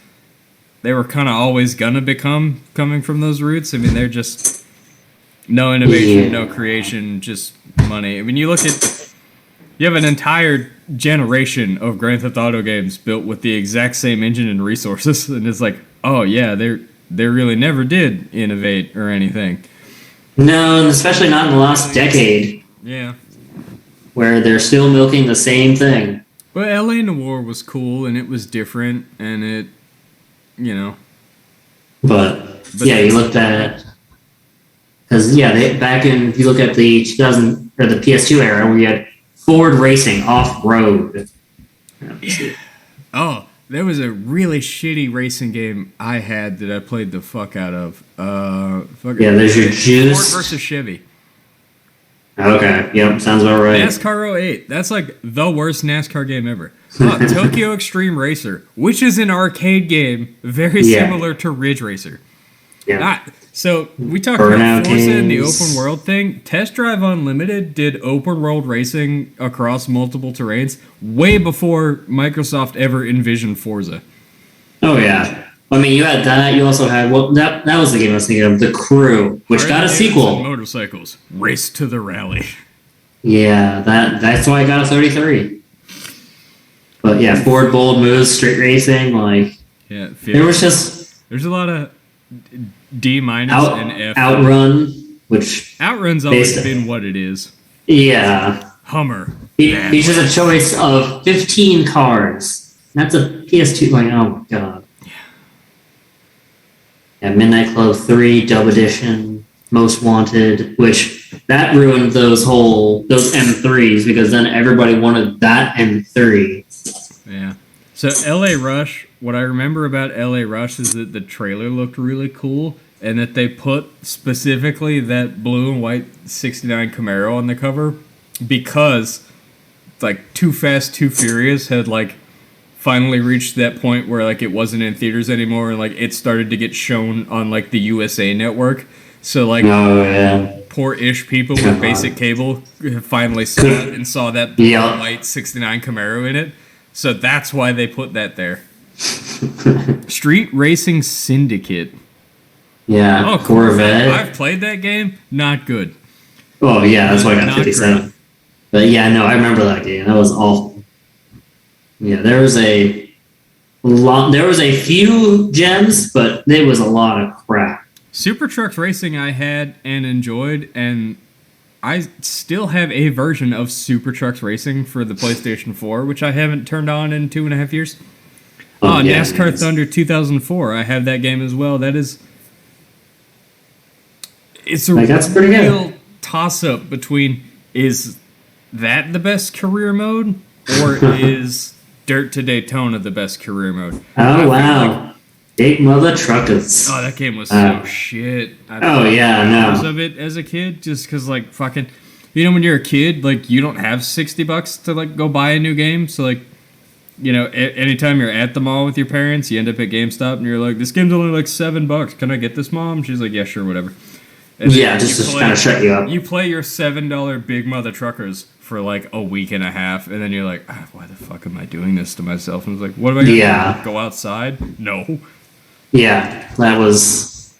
they were kind of always gonna become coming from those roots. I mean, they're just no innovation, no creation, just money. I mean, you have an entire generation of Grand Theft Auto games built with the exact same engine and resources, and it's like, oh yeah, they really never did innovate or anything. No, and especially not in the last decade. Yeah. Where they're still milking the same thing. But LA Noire was cool, and it was different, and it, you know. But yeah, you looked at, because back in, if you look at the 2000 or the PS2 era, where you had Ford Racing Off-Road. Yeah. Oh, there was a really shitty racing game I had that I played the fuck out of. There's your Juice. Ford versus Chevy. Okay, yep, sounds about right. NASCAR 08, that's like the worst NASCAR game ever. Tokyo Extreme Racer, which is an arcade game very similar to Ridge Racer. Yeah. So we talked about Forza and the open world thing. Test Drive Unlimited did open world racing across multiple terrains way before Microsoft ever envisioned Forza. Oh yeah. I mean, you had that. You also had that was the game I was thinking of, The Crew, which got a sequel. Motorcycles, Race to the Rally. Yeah, that's why I got a 33. But yeah, Ford Bold Moves, Street Racing, like there's a lot of D- and F. Outrun, which Outrun's always been what it is. Yeah. Hummer. Features a choice of 15 cars. That's a PS2. Like, oh my god. Yeah, Midnight Club 3, Dub Edition, Most Wanted, which that ruined those M3s because then everybody wanted that M3. Yeah. So LA Rush, what I remember about LA Rush is that the trailer looked really cool and that they put specifically that blue and white 69 Camaro on the cover because like Too Fast, Too Furious had like finally reached that point where like it wasn't in theaters anymore and like it started to get shown on like the USA network. So like poor-ish people with basic cable finally saw it and saw that blue and white 69 Camaro in it. So that's why they put that there. Street Racing Syndicate. Yeah, oh, Corvette. I've played that game. Not good. Oh yeah, that's why I got 57. Great. But yeah, no, I remember that game. That was awful. Yeah, there was There was a few gems, but there was a lot of crap. Super Trucks Racing I had and enjoyed, and I still have a version of Super Trucks Racing for the PlayStation 4, which I haven't turned on in 2.5 years. Yeah, NASCAR Thunder 2004. I have that game as well. It's a real toss-up between, is that the best career mode, or is Dirt to Daytona the best career mode? Oh, wow. Big mother truckers. Oh, that game was so shit. I know. Of it as a kid, just because, like, fucking, when you're a kid, like, you don't have $60 to, like, go buy a new game, so, like, anytime you're at the mall with your parents, you end up at GameStop, and you're like, this game's only, like, $7. Can I get this, Mom? She's like, yeah, sure, whatever. And just to kind of shut you up. You play your $7 Big Mother Truckers for, like, a week and a half, and then you're like, why the fuck am I doing this to myself? And it's like, what am I going to do? Go outside? No. Yeah, that was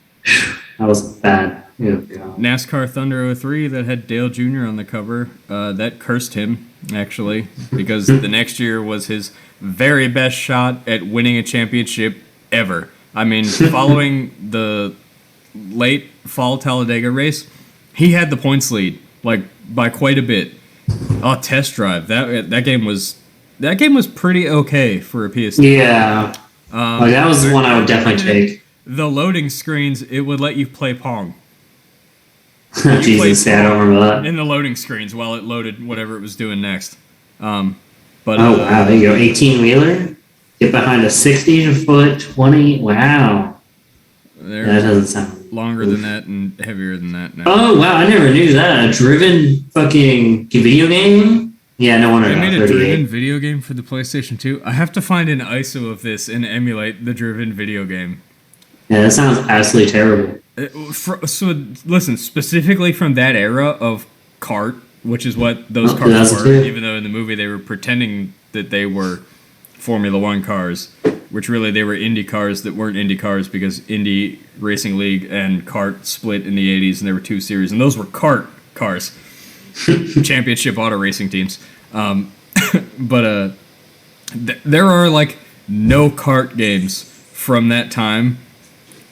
bad. Oh, God. NASCAR Thunder 03 that had Dale Jr. on the cover, that cursed him, actually, because the next year was his very best shot at winning a championship ever. I mean, following the late fall Talladega race, he had the points lead, like, by quite a bit. Test Drive, that game was pretty okay for a PS2. Yeah. That was the one I would definitely take. The loading screens, it would let you play Pong. Jesus, I don't remember that. In the loading screens while it loaded whatever it was doing next. Wow, there you go. 18-wheeler? Get behind a 60-foot 20. Wow. That doesn't sound longer than that and heavier than that now. Oh, wow, I never knew that. A driven fucking video game? Yeah, no wonder. They made a driven video game for the PlayStation 2. I have to find an ISO of this and emulate the driven video game. Yeah, that sounds absolutely terrible. So, listen, specifically from that era of kart, which is what those cars were, even though in the movie they were pretending that they were Formula One cars, which really they were Indy cars that weren't Indy cars because Indy Racing League and kart split in the 80s and there were two series, and those were kart cars. Championship auto racing teams. But there are, like, no kart games from that time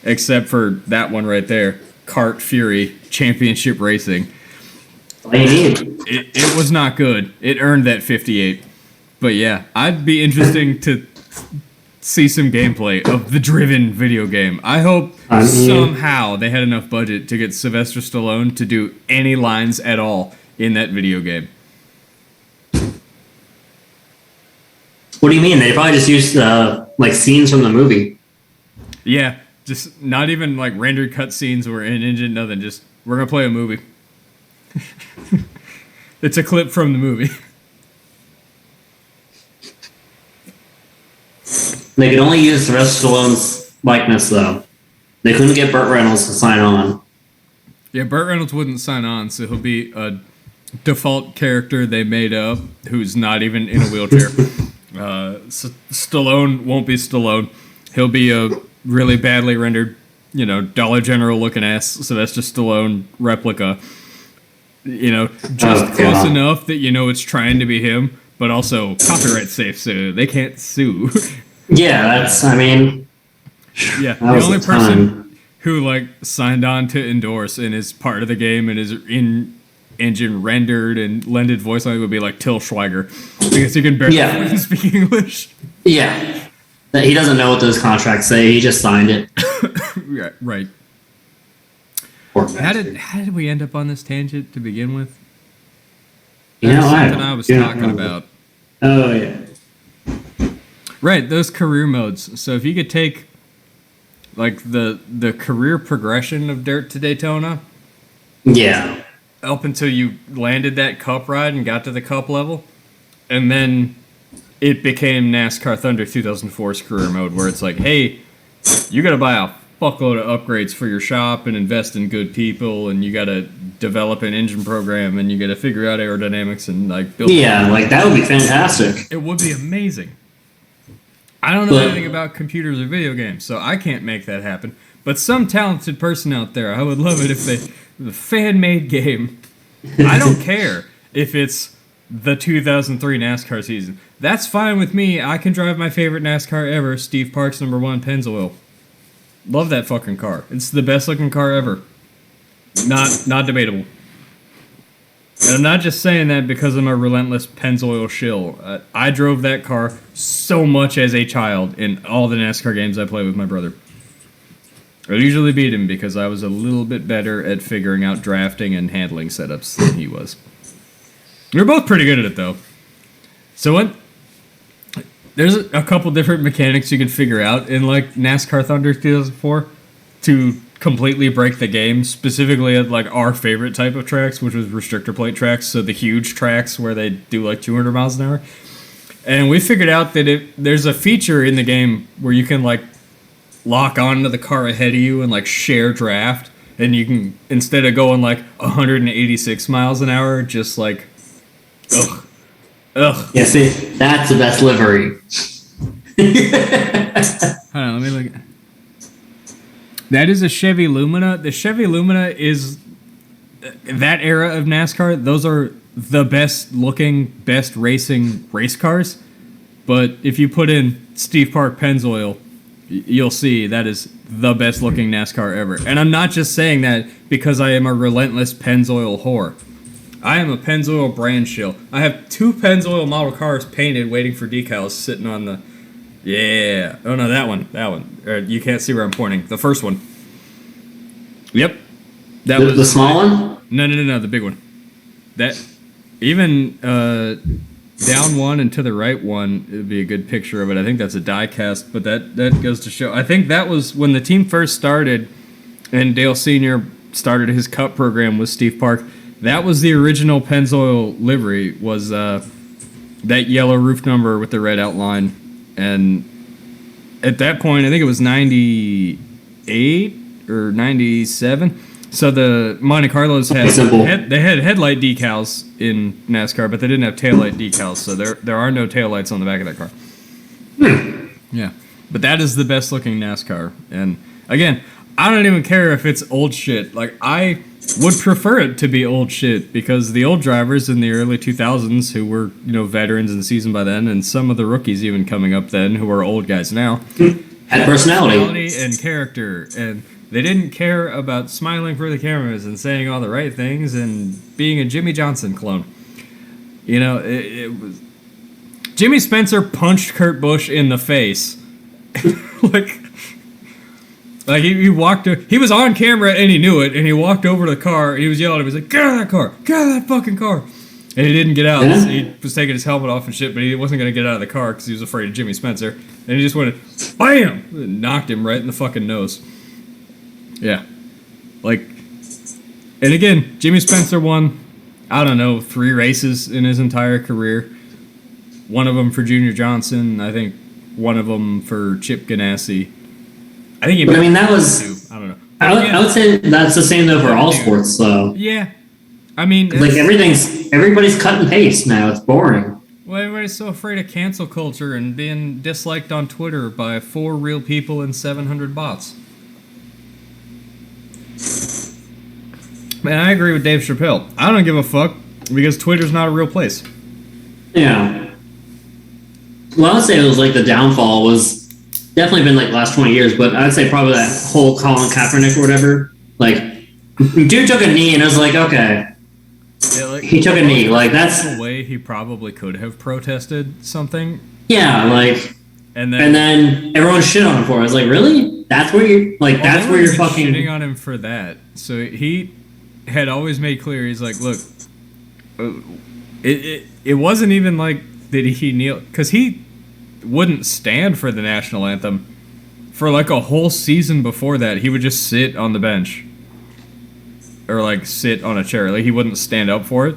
except for that one right there, Kart Fury Championship Racing. It was not good. It earned that 58. But yeah, I'd be interesting to see some gameplay of the driven video game. I hope somehow they had enough budget to get Sylvester Stallone to do any lines at all in that video game. What do you mean? They probably just used like scenes from the movie. Yeah, just not even like rendered cutscenes or in engine, nothing. Just we're gonna play a movie. It's a clip from the movie. They could only use Sylvester Stallone's likeness, though. They couldn't get Burt Reynolds to sign on. Yeah, Burt Reynolds wouldn't sign on, so he'll be a default character they made up who's not even in a wheelchair. Stallone won't be Stallone. He'll be a really badly rendered, Dollar General looking ass Sylvester Stallone replica. Just close enough that it's trying to be him, but also copyright safe, so they can't sue. Yeah, yeah, the only person who signed on to endorse and is part of the game and is in engine rendered and lended voice line would be Till Schweiger, because he can barely speak English. Yeah, he doesn't know what those contracts say. He just signed it. Yeah, right. How did we end up on this tangent to begin with? That's something I was talking about. Oh yeah. Right, those career modes. So if you could take the career progression of Dirt to Daytona. Yeah. Up until you landed that cup ride and got to the cup level. And then it became NASCAR Thunder 2004's career mode, where it's like, hey, you gotta buy a fuckload of upgrades for your shop and invest in good people, and you gotta develop an engine program, and you gotta figure out aerodynamics and build. Yeah, that would be fantastic. It would be amazing. I don't know anything about computers or video games, so I can't make that happen. But some talented person out there, I would love it if the fan-made game. I don't care if it's the 2003 NASCAR season. That's fine with me. I can drive my favorite NASCAR ever, Steve Park's #1 Pennzoil. Love that fucking car. It's the best looking car ever. Not debatable. And I'm not just saying that because I'm a relentless Pennzoil shill. I drove that car so much as a child in all the NASCAR games I played with my brother. I usually beat him because I was a little bit better at figuring out drafting and handling setups than he was. We were both pretty good at it, though. So there's a couple different mechanics you can figure out in like NASCAR Thunder 2004 to completely break the game, specifically at like our favorite type of tracks, which was restrictor plate tracks, so the huge tracks where they do like 200 miles an hour. And we figured out that there's a feature in the game where you can like lock onto the car ahead of you and like share draft, and you can, instead of going like 186 miles an hour, just like ugh. Yeah, see, that's the best livery. Hold on, let me look. That is a Chevy Lumina. The Chevy Lumina is that era of NASCAR. Those are the best looking, best racing race cars. But if you put in Steve Park Pennzoil, you'll see that is the best looking NASCAR ever. And I'm not just saying that because I am a relentless Pennzoil whore. I am a Pennzoil brand shill. I have 2 Pennzoil model cars painted waiting for decals sitting on the... Yeah. Oh, no, that one. You can't see where I'm pointing. The first one. Yep. That was the small one? No, the big one. That... Even down one and to the right one, it would be a good picture of it. I think that's a die cast, but that goes to show... I think that was when the team first started and Dale Sr. started his Cup program with Steve Park. That was the original Pennzoil livery, was that yellow roof number with the red outline. And at that point, I think it was 98 or 97. So the Monte Carlos had headlight decals in NASCAR, but they didn't have taillight decals. So there are no taillights on the back of that car. Yeah, but that is the best looking NASCAR. And again, I don't even care if it's old shit. Like, I would prefer it to be old shit because the old drivers in the early 2000s who were, veterans in the season by then, and some of the rookies even coming up then who are old guys now, had personality and character, and they didn't care about smiling for the cameras and saying all the right things and being a Jimmy Johnson clone. It was... Jimmy Spencer punched Kurt Busch in the face. Like he walked. He was on camera and he knew it, and he walked over to the car and he was yelling. He was like, "Get out of that car! Get out of that fucking car!" And he didn't get out. Yeah. He was taking his helmet off and shit, but he wasn't going to get out of the car because he was afraid of Jimmy Spencer. And he just went, BAM! And knocked him right in the fucking nose. Yeah, and again, Jimmy Spencer won, I don't know, 3 races in his entire career. One of them for Junior Johnson. I think one of them for Chip Ganassi. I think that was... 2. I don't know. I would say that's the same though for all sports. So yeah, I mean, like everybody's cut and paste now. It's boring. Well, everybody's so afraid of cancel culture and being disliked on Twitter by 4 real people and 700 bots. Man, I agree with Dave Chappelle. I don't give a fuck because Twitter's not a real place. Yeah. Well, I would say it was like the downfall was definitely been like the last 20 years, but I would say probably that whole Colin Kaepernick or whatever. Like, dude took a knee and I was like, okay. Yeah, he took a knee. Like, that's the way he probably could have protested something. Yeah, like, and then everyone shit on him for it. I was like, really? That's where you're like, that's where you're fucking shitting on him for that. So he had always made clear, he's like, look, it wasn't even like that he kneel, because he wouldn't stand for the national anthem for like a whole season before that. He would just sit on the bench or like sit on a chair. Like, he wouldn't stand up for it.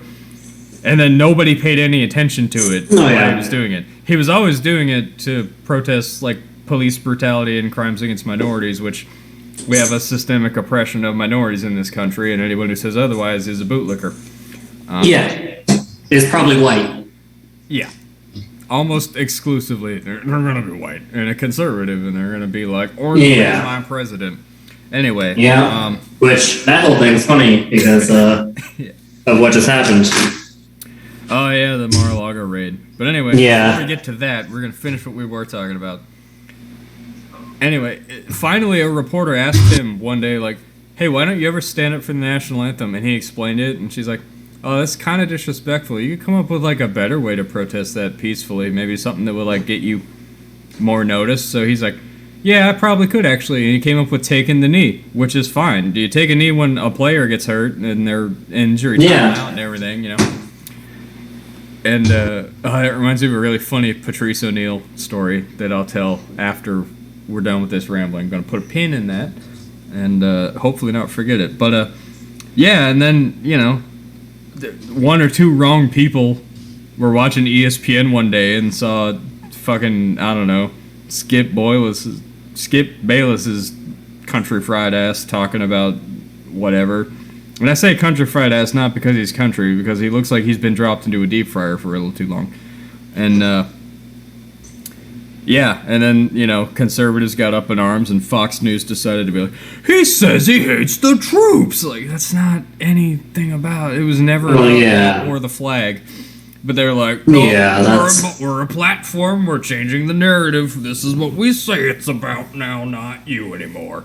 And then nobody paid any attention to it while he was doing it. He was always doing it to protest like police brutality and crimes against minorities, which we have a systemic oppression of minorities in this country, and anyone who says otherwise is a bootlicker. Is probably white. Yeah. Almost exclusively, they're going to be white and a conservative, and they're going to be like, "Orange is my president." Anyway, which that whole thing's funny because of what just happened. Oh yeah, the Mar-a-Lago raid. But anyway, before we get to that, we're gonna finish what we were talking about. Anyway, finally, a reporter asked him one day, like, "Hey, why don't you ever stand up for the national anthem?" And he explained it, and she's like, "Oh, that's kind of disrespectful. You could come up with like a better way to protest that peacefully. Maybe something that would like get you more notice." So he's like, "Yeah, I probably could actually." And he came up with taking the knee, which is fine. Do you take a knee when a player gets hurt and they're injury time out and everything, you know? And it reminds me of a really funny Patrice O'Neal story that I'll tell after we're done with this rambling. I'm going to put a pin in that and hopefully not forget it. But yeah, and then, you know, one or two wrong people were watching ESPN one day and saw fucking, I don't know, Skip Bayless's country fried ass talking about whatever. And I say country fried ass not because he's country, because he looks like he's been dropped into a deep fryer for a little too long. And yeah, and then, you know, conservatives got up in arms and Fox News decided to be like, he says he hates the troops. Like, that's not anything about it. It was never or the flag. But they're like, we're a platform, we're changing the narrative, this is what we say it's about now, not you anymore.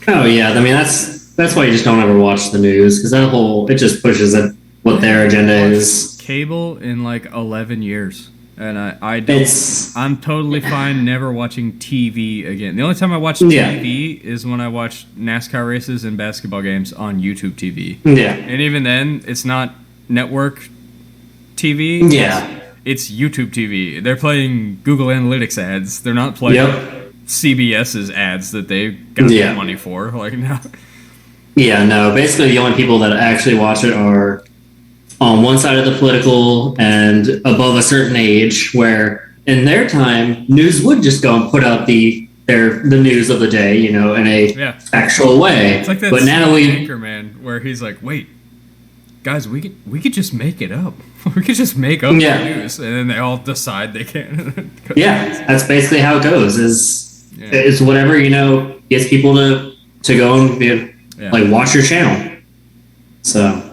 Oh yeah, I mean that's why you just don't ever watch the news, because it just pushes at what their agenda is. Cable in like 11 years, and I'm totally fine never watching TV again. The only time I watch TV is when I watch NASCAR races and basketball games on YouTube TV. Yeah, and even then, it's not network TV. Yeah, it's YouTube TV. They're playing Google Analytics ads. They're not playing CBS's ads that they got the money for. Like, no. Yeah, no. Basically, the only people that actually watch it are on one side of the political and above a certain age, where in their time, news would just go and put out the news of the day, you know, in a actual way. It's like that but now Anchorman, where he's like, wait, guys, we could just make it up. We could just make up the news, and then they all decide they can. That's basically how it goes. It's whatever, you know, gets people to go and be, like, watch your channel. So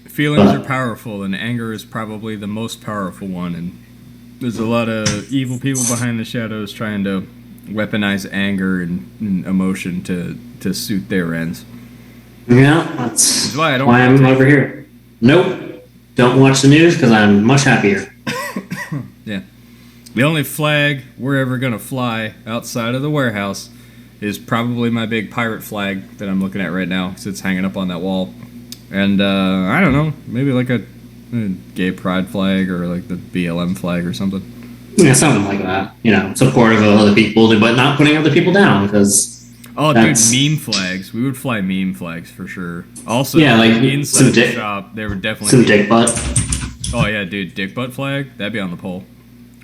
feelings are powerful, and anger is probably the most powerful one. And there's a lot of evil people behind the shadows trying to weaponize anger and emotion to suit their ends. Yeah, that's why I'm over here. Nope, don't watch the news because I'm much happier. Yeah. The only flag we're ever going to fly outside of the warehouse is probably my big pirate flag that I'm looking at right now, because it's hanging up on that wall. And I don't know, maybe like a gay pride flag or like the BLM flag or something. Yeah, something like that. You know, supportive of other people, but not putting other people down, because... Oh, dude, meme flags. We would fly meme flags for sure. Also, like inside the shop, they were definitely... Some dick butt. Oh, yeah, dude, dick butt flag? That'd be on the pole.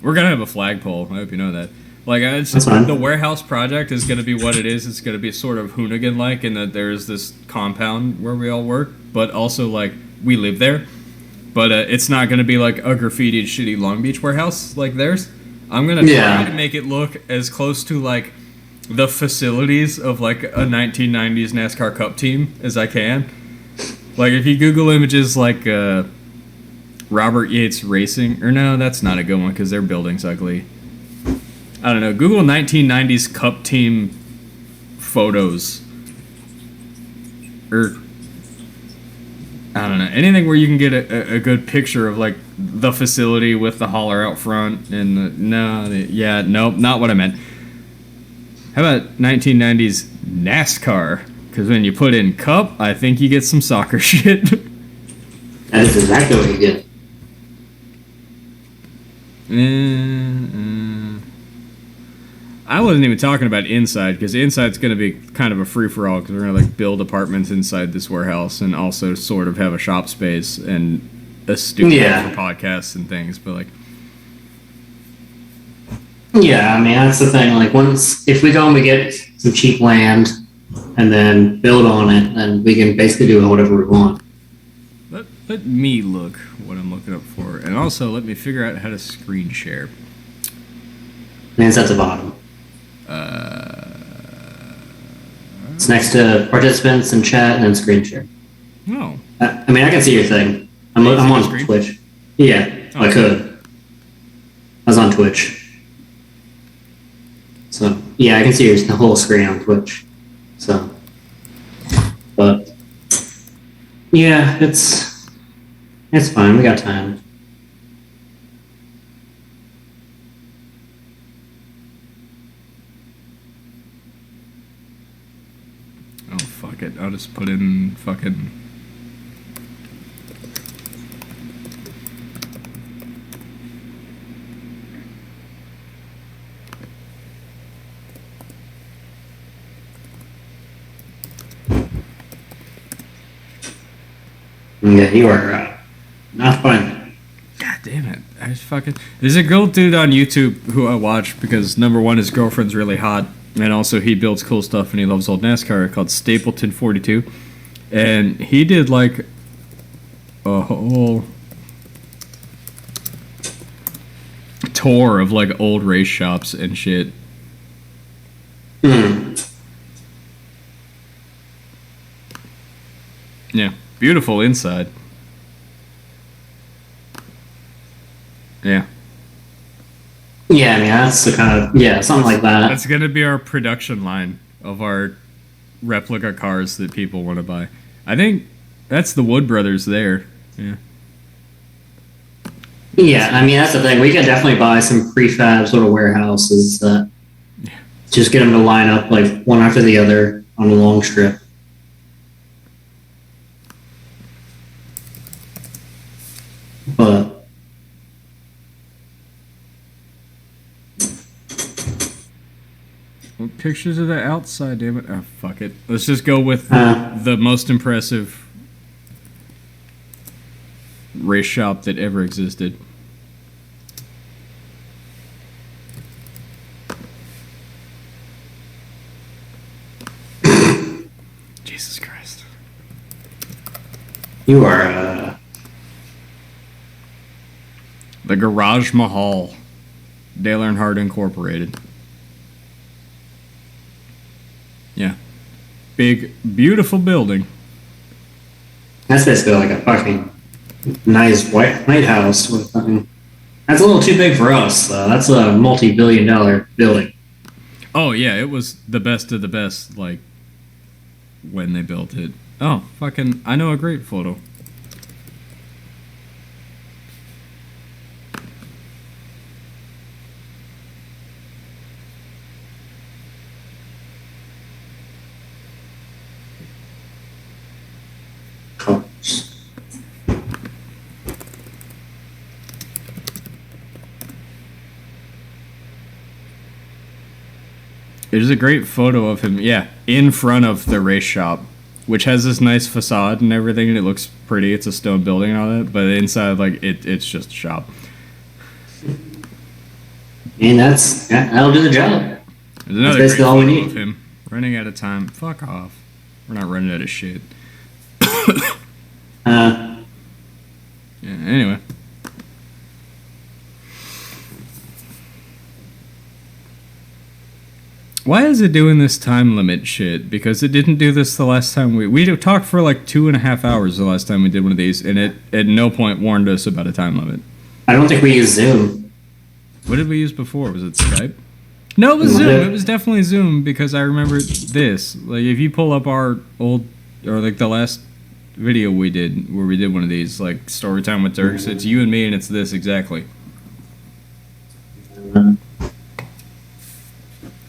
We're going to have a flagpole. I hope you know that. Like, the warehouse project is going to be what it is. It's going to be sort of Hoonigan-like in that there's this compound where we all work, but also, like, we live there. But it's not going to be like a graffitied, shitty Long Beach warehouse like theirs. I'm going to try to make it look as close to, like, the facilities of, like, a 1990s NASCAR Cup team as I can. Like, if you Google images like Robert Yates Racing, or no, that's not a good one because their building's ugly. I don't know. Google 1990s Cup team photos. Or, I don't know. Anything where you can get a good picture of, like, the facility with the hauler out front. And nope, not what I meant. How about 1990s NASCAR? Because when you put in Cup, I think you get some soccer shit. That is exactly what you get. I wasn't even talking about inside, because inside's going to be kind of a free-for-all, because we're going to, like, build apartments inside this warehouse and also sort of have a shop space and a studio for podcasts and things, but, like... Yeah, I mean, that's the thing. Like, if we go and we get some cheap land and then build on it, then we can basically do whatever we want. Let me look what I'm looking up for, and also let me figure out how to screen share. And it's at the bottom. It's next to participants and chat and then screen share. No. I mean, I can see your thing. I'm on Twitch. Yeah, I could. I was on Twitch. So, yeah, I can see the whole screen on Twitch. So, but, yeah, it's fine. We got time. Oh, fuck it. I'll just put in fucking... Yeah, you are not fun. God damn it. I just fucking... There's a girl dude on YouTube who I watch because, number one, his girlfriend's really hot, and also he builds cool stuff and he loves old NASCAR, called Stapleton42. And he did, like, a whole tour of, like, old race shops and shit. Yeah. Beautiful inside. Yeah. Yeah, I mean, that's the kind of, yeah, something like that. That's going to be our production line of our replica cars that people want to buy. I think that's the Wood Brothers there. Yeah. Yeah, I mean, that's the thing. We could definitely buy some prefab sort of warehouses that just get them to line up like one after the other on a long strip. But pictures of the outside, damn it. Oh, fuck it. Let's just go with the most impressive race shop that ever existed. Jesus Christ. You are the Garage Mahal, Dale Earnhardt Incorporated. Yeah. Big, beautiful building. That's basically like a fucking nice White House. With, that's a little too big for us, though. That's a multi-billion-dollar building. Oh, yeah, it was the best of the best, like, when they built it. Oh, fucking, I know a great photo. There's a great photo of him, yeah, in front of the race shop, which has this nice facade and everything, and it looks pretty. It's a stone building and all that, but inside, like, it's just a shop. And that'll do the job. There's another great photo of him running out of time. Fuck off. We're not running out of shit. Yeah, anyway. Why is it doing this time limit shit? Because it didn't do this the last time we talked for like 2.5 hours the last time we did one of these, and it at no point warned us about a time limit. I don't think we used Zoom. What did we use before? Was it Skype? No, it was Zoom. It was definitely Zoom because I remember this. Like, if you pull up our old, or like the last video we did, where we did one of these, like Story Time with Dirks, it's you and me, and it's this exactly.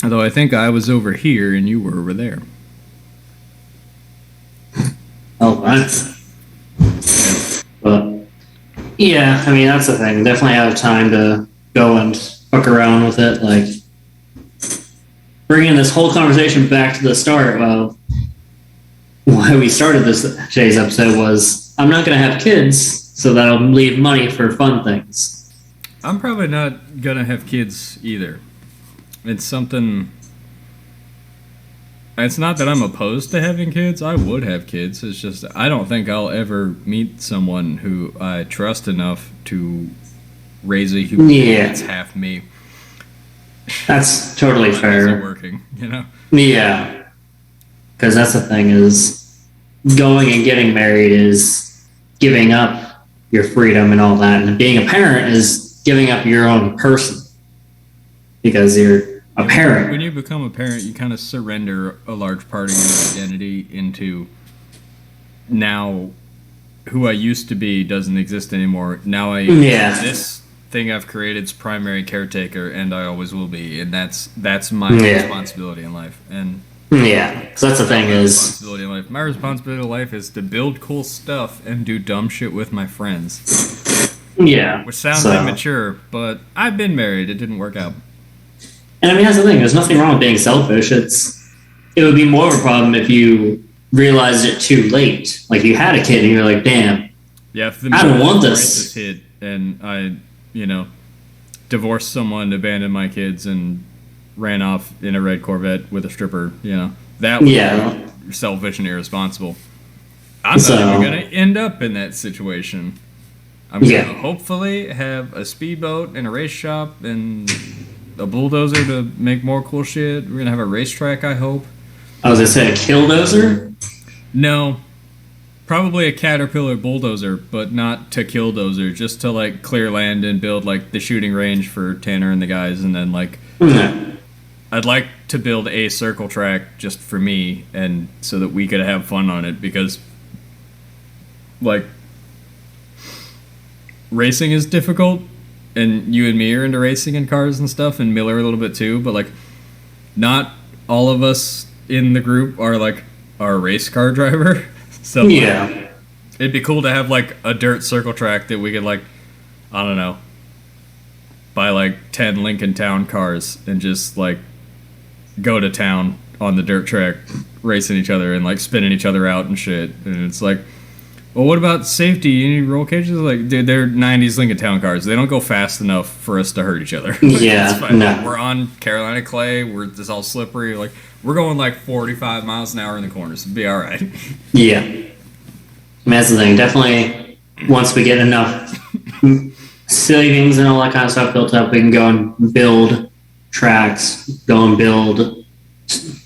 Although I think I was over here and you were over there. Oh, what? But yeah, I mean, that's the thing. Definitely have time to go and fuck around with it. Like, bringing this whole conversation back to the start of why we started today's episode was I'm not going to have kids, so that'll leave money for fun things. I'm probably not going to have kids either. It's something... It's not that I'm opposed to having kids. I would have kids. It's just I don't think I'll ever meet someone who I trust enough to raise a human being that's half me. That's totally fair. Isn't working, you know? Yeah. Because that's the thing is, going and getting married is giving up your freedom and all that. And being a parent is giving up your own person because you're a parent. When you become a parent, you kind of surrender a large part of your identity into now who I used to be doesn't exist anymore. Now this thing I've created's primary caretaker, and I always will be, and that's my responsibility in life. And because that's the thing my responsibility in life is to build cool stuff and do dumb shit with my friends. Yeah, which sounds immature, but I've been married. It didn't work out. And I mean, that's the thing. There's nothing wrong with being selfish. It would be more of a problem if you realized it too late. Like you had a kid and you're like, damn, if the I don't want this. Hit and I, divorced someone, abandoned my kids, and ran off in a red Corvette with a stripper, that would be selfish and irresponsible. I'm not even going to end up in that situation. I'm going to hopefully have a speedboat and a race shop and a bulldozer to make more cool shit. We're going to have a racetrack, I hope. I was going to say a killdozer? No. Probably a Caterpillar bulldozer, but not to killdozer, just to clear land and build the shooting range for Tanner and the guys, and then I'd like to build a circle track just for me, and so that we could have fun on it, because racing is difficult, and you and me are into racing and cars and stuff, and Miller a little bit too, but not all of us in the group are our race car driver. So it'd be cool to have a dirt circle track that we could I don't know, buy 10 Lincoln Town cars and just go to town on the dirt track racing each other and spinning each other out and shit. And it's well, what about safety? You need roll cages? Dude, they're 90s Lincoln Town cars. They don't go fast enough for us to hurt each other. No. We're on Carolina clay. It's all slippery. We're going 45 miles an hour in the corners. It'd be all right. Yeah. I mean, that's the thing. Definitely, once we get enough savings and all that kind of stuff built up, we can go and build tracks, go and build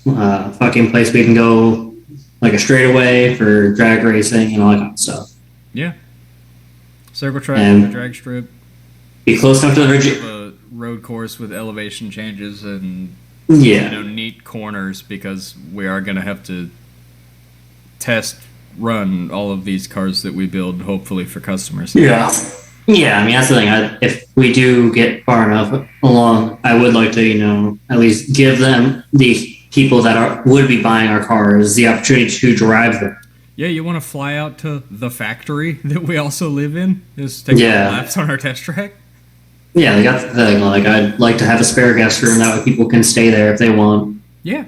a fucking place we can go a straightaway for drag racing and all that kind of stuff. Yeah. Circle track and a drag strip. Be close enough to the a road course with elevation changes and neat corners, because we are going to have to test run all of these cars that we build, hopefully for customers. Yeah. Yeah, I mean, that's the thing. If we do get far enough along, I would like to, at least give them, the people that would be buying our cars, the opportunity to drive them. Yeah, you want to fly out to the factory that we also live in? Just take laps on our test track? Yeah, they got the thing. I'd like to have a spare guest room. That way people can stay there if they want. Yeah.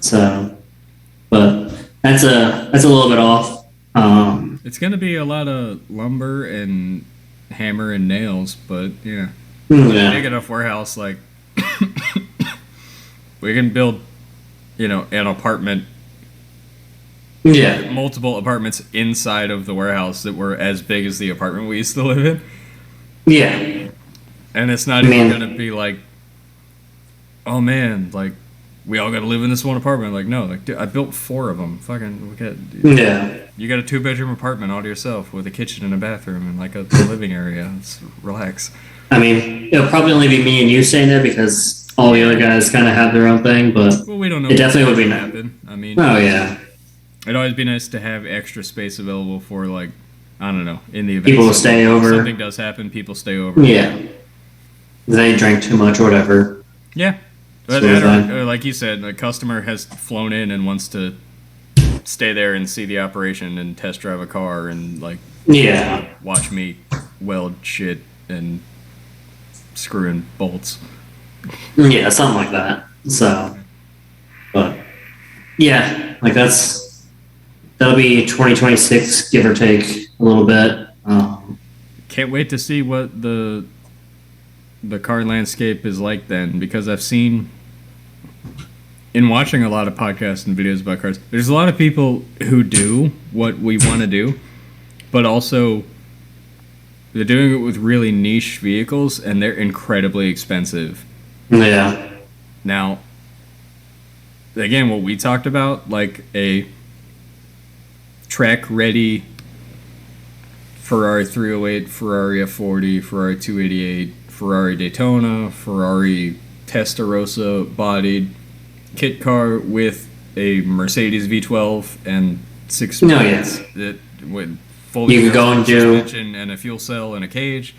So, but that's a little bit off. It's going to be a lot of lumber and hammer and nails, but yeah. Big enough warehouse, we can build, an apartment. Yeah. Multiple apartments inside of the warehouse that were as big as the apartment we used to live in. Yeah. And it's not even going to be oh man, we all got to live in this one apartment. No, dude, I built 4 of them. Fucking, you got a 2-bedroom apartment all to yourself with a kitchen and a bathroom and a living area. Relax. I mean, it'll probably only be me and you saying that because all the other guys kind of have their own thing, but we don't know. It definitely would be happen. I mean, it'd always be nice to have extra space available for I don't know, in the event people will stay over. Something does happen, people stay over. Yeah, they drank too much or whatever. Yeah, but like you said, a customer has flown in and wants to stay there and see the operation and test drive a car and watch me weld shit and screw in bolts. Yeah, something like that. So, but yeah, that'll be 2026, give or take a little bit. Can't wait to see what the car landscape is like then, because I've seen, in watching a lot of podcasts and videos about cars, there's a lot of people who do what we want to do, but also they're doing it with really niche vehicles, and they're incredibly expensive. Yeah. Now, again, what we talked about, a track-ready Ferrari 308, Ferrari F40, Ferrari 288, Ferrari Daytona, Ferrari Testarossa bodied kit car with a Mercedes V12 and 6 speeds that with fully you could go and do suspension and a fuel cell and a cage,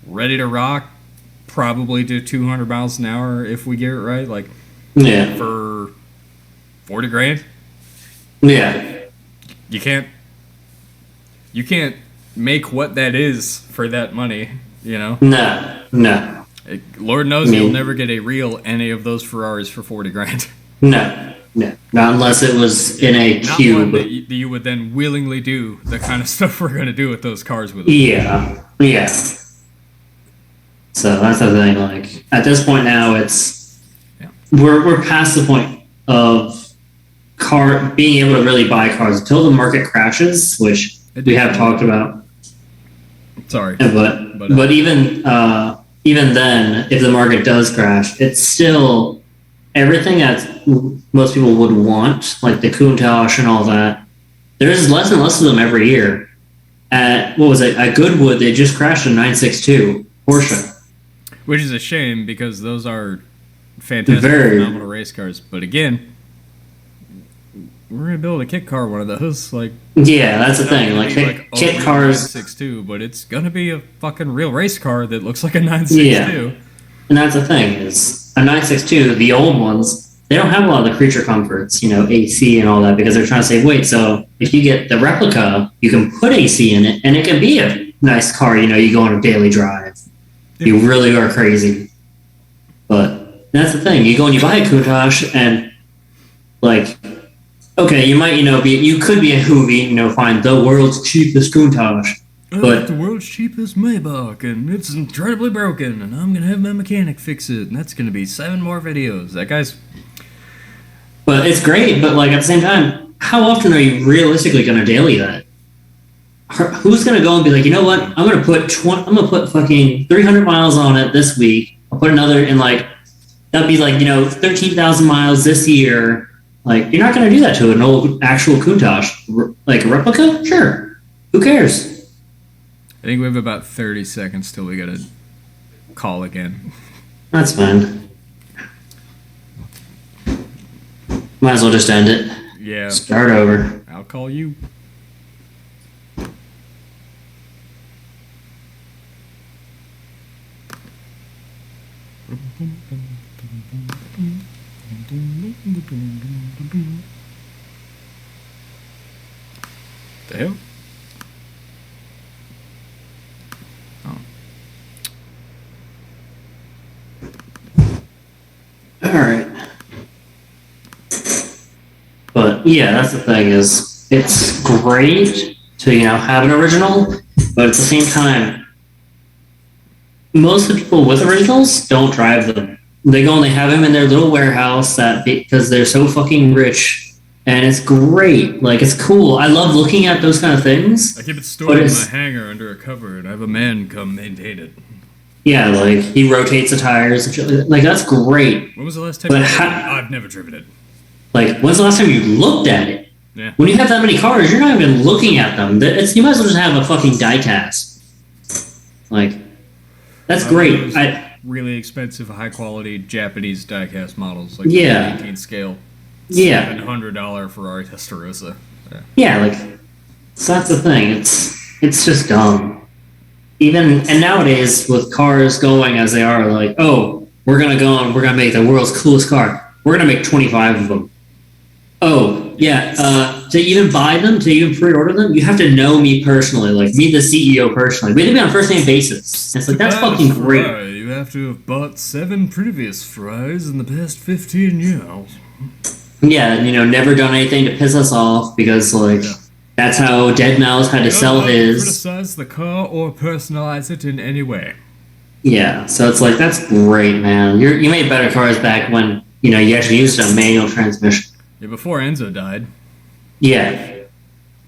ready to rock. Probably do 200 miles an hour if we get it right. Like, for 40 grand. Yeah, you can't make what that is for that money. You know. No. Lord knows you'll never get a real any of those Ferraris for 40 grand. No, not unless it was in a Not cube. One that you would then willingly do the kind of stuff we're gonna do with those cars with them. Yeah. So that's the thing. Like at this point now, we're past the point of being able to really buy cars until the market crashes, which we have talked about. Sorry, but even then, if the market does crash, it's still everything that most people would want, like the Countach and all that. There's less and less of them every year. At Goodwood, they just crashed a 962 Porsche. Which is a shame because those are fantastic, phenomenal race cars. But again, we're gonna build a kit car one of those. Like, yeah, that's the thing. Like kit cars, 962, but it's gonna be a fucking real race car that looks like a 962. Yeah, and that's the thing is a 962. The old ones, they don't have a lot of the creature comforts, AC and all that, because they're trying to say, wait, so if you get the replica, you can put AC in it, and it can be a nice car. You go on a daily drive. You really are crazy. But that's the thing. You go and you buy a Countach and, like, okay, you might, you could be a Hoovie, find the world's cheapest Countach. But the world's cheapest Maybach, and it's incredibly broken, and I'm going to have my mechanic fix it, and that's going to be 7 more videos. That guy's... But it's great, but, like, at the same time, how often are you realistically going to daily that? Who's gonna go and be like, you know what? I'm gonna put fucking 300 miles on it this week. I'll put another in that'd be 13,000 miles this year. Like, you're not gonna do that to an old actual Countach, like a replica. Sure, who cares? I think we have about 30 seconds till we gotta call again. That's fine. Might as well just end it. Yeah. Start over. I'll call you. The hell? Oh. Alright. But yeah, that's the thing is it's great to, have an original, but at the same time, most of the people with originals don't drive them. They go and they have them in their little warehouse because they're so fucking rich, and it's great. Like, it's cool. I love looking at those kind of things. I keep it stored in my hangar under a cupboard. I have a man come maintain it. Yeah, like, he rotates the tires and shit. Like, that's great. When was the last time I've never driven it. Like, when's the last time you looked at it? Yeah. When you have that many cars, you're not even looking at them. You might as well just have a fucking diecast. Like, that's great. Really expensive, high-quality Japanese diecast models. Like 18 scale. Yeah. $700 Ferrari Testarossa. Yeah, like, so that's the thing. It's just dumb. And nowadays, with cars going as they are, like, oh, we're going to go and we're going to make the world's coolest car. We're going to make 25 of them. Oh, yeah. To even buy them, to even pre-order them, you have to know me personally, like me, the CEO personally. We have to be on a first-name basis. It's like, that's fucking great. You have to have bought 7 previous fries in the past 15 years. Yeah, never done anything to piss us off because, like, that's how Dead Mouse had to sell his. Criticize the car or personalize it in any way. Yeah, so it's like, that's great, man. You made better cars back when, you actually used a manual transmission. Yeah, before Enzo died. Yeah.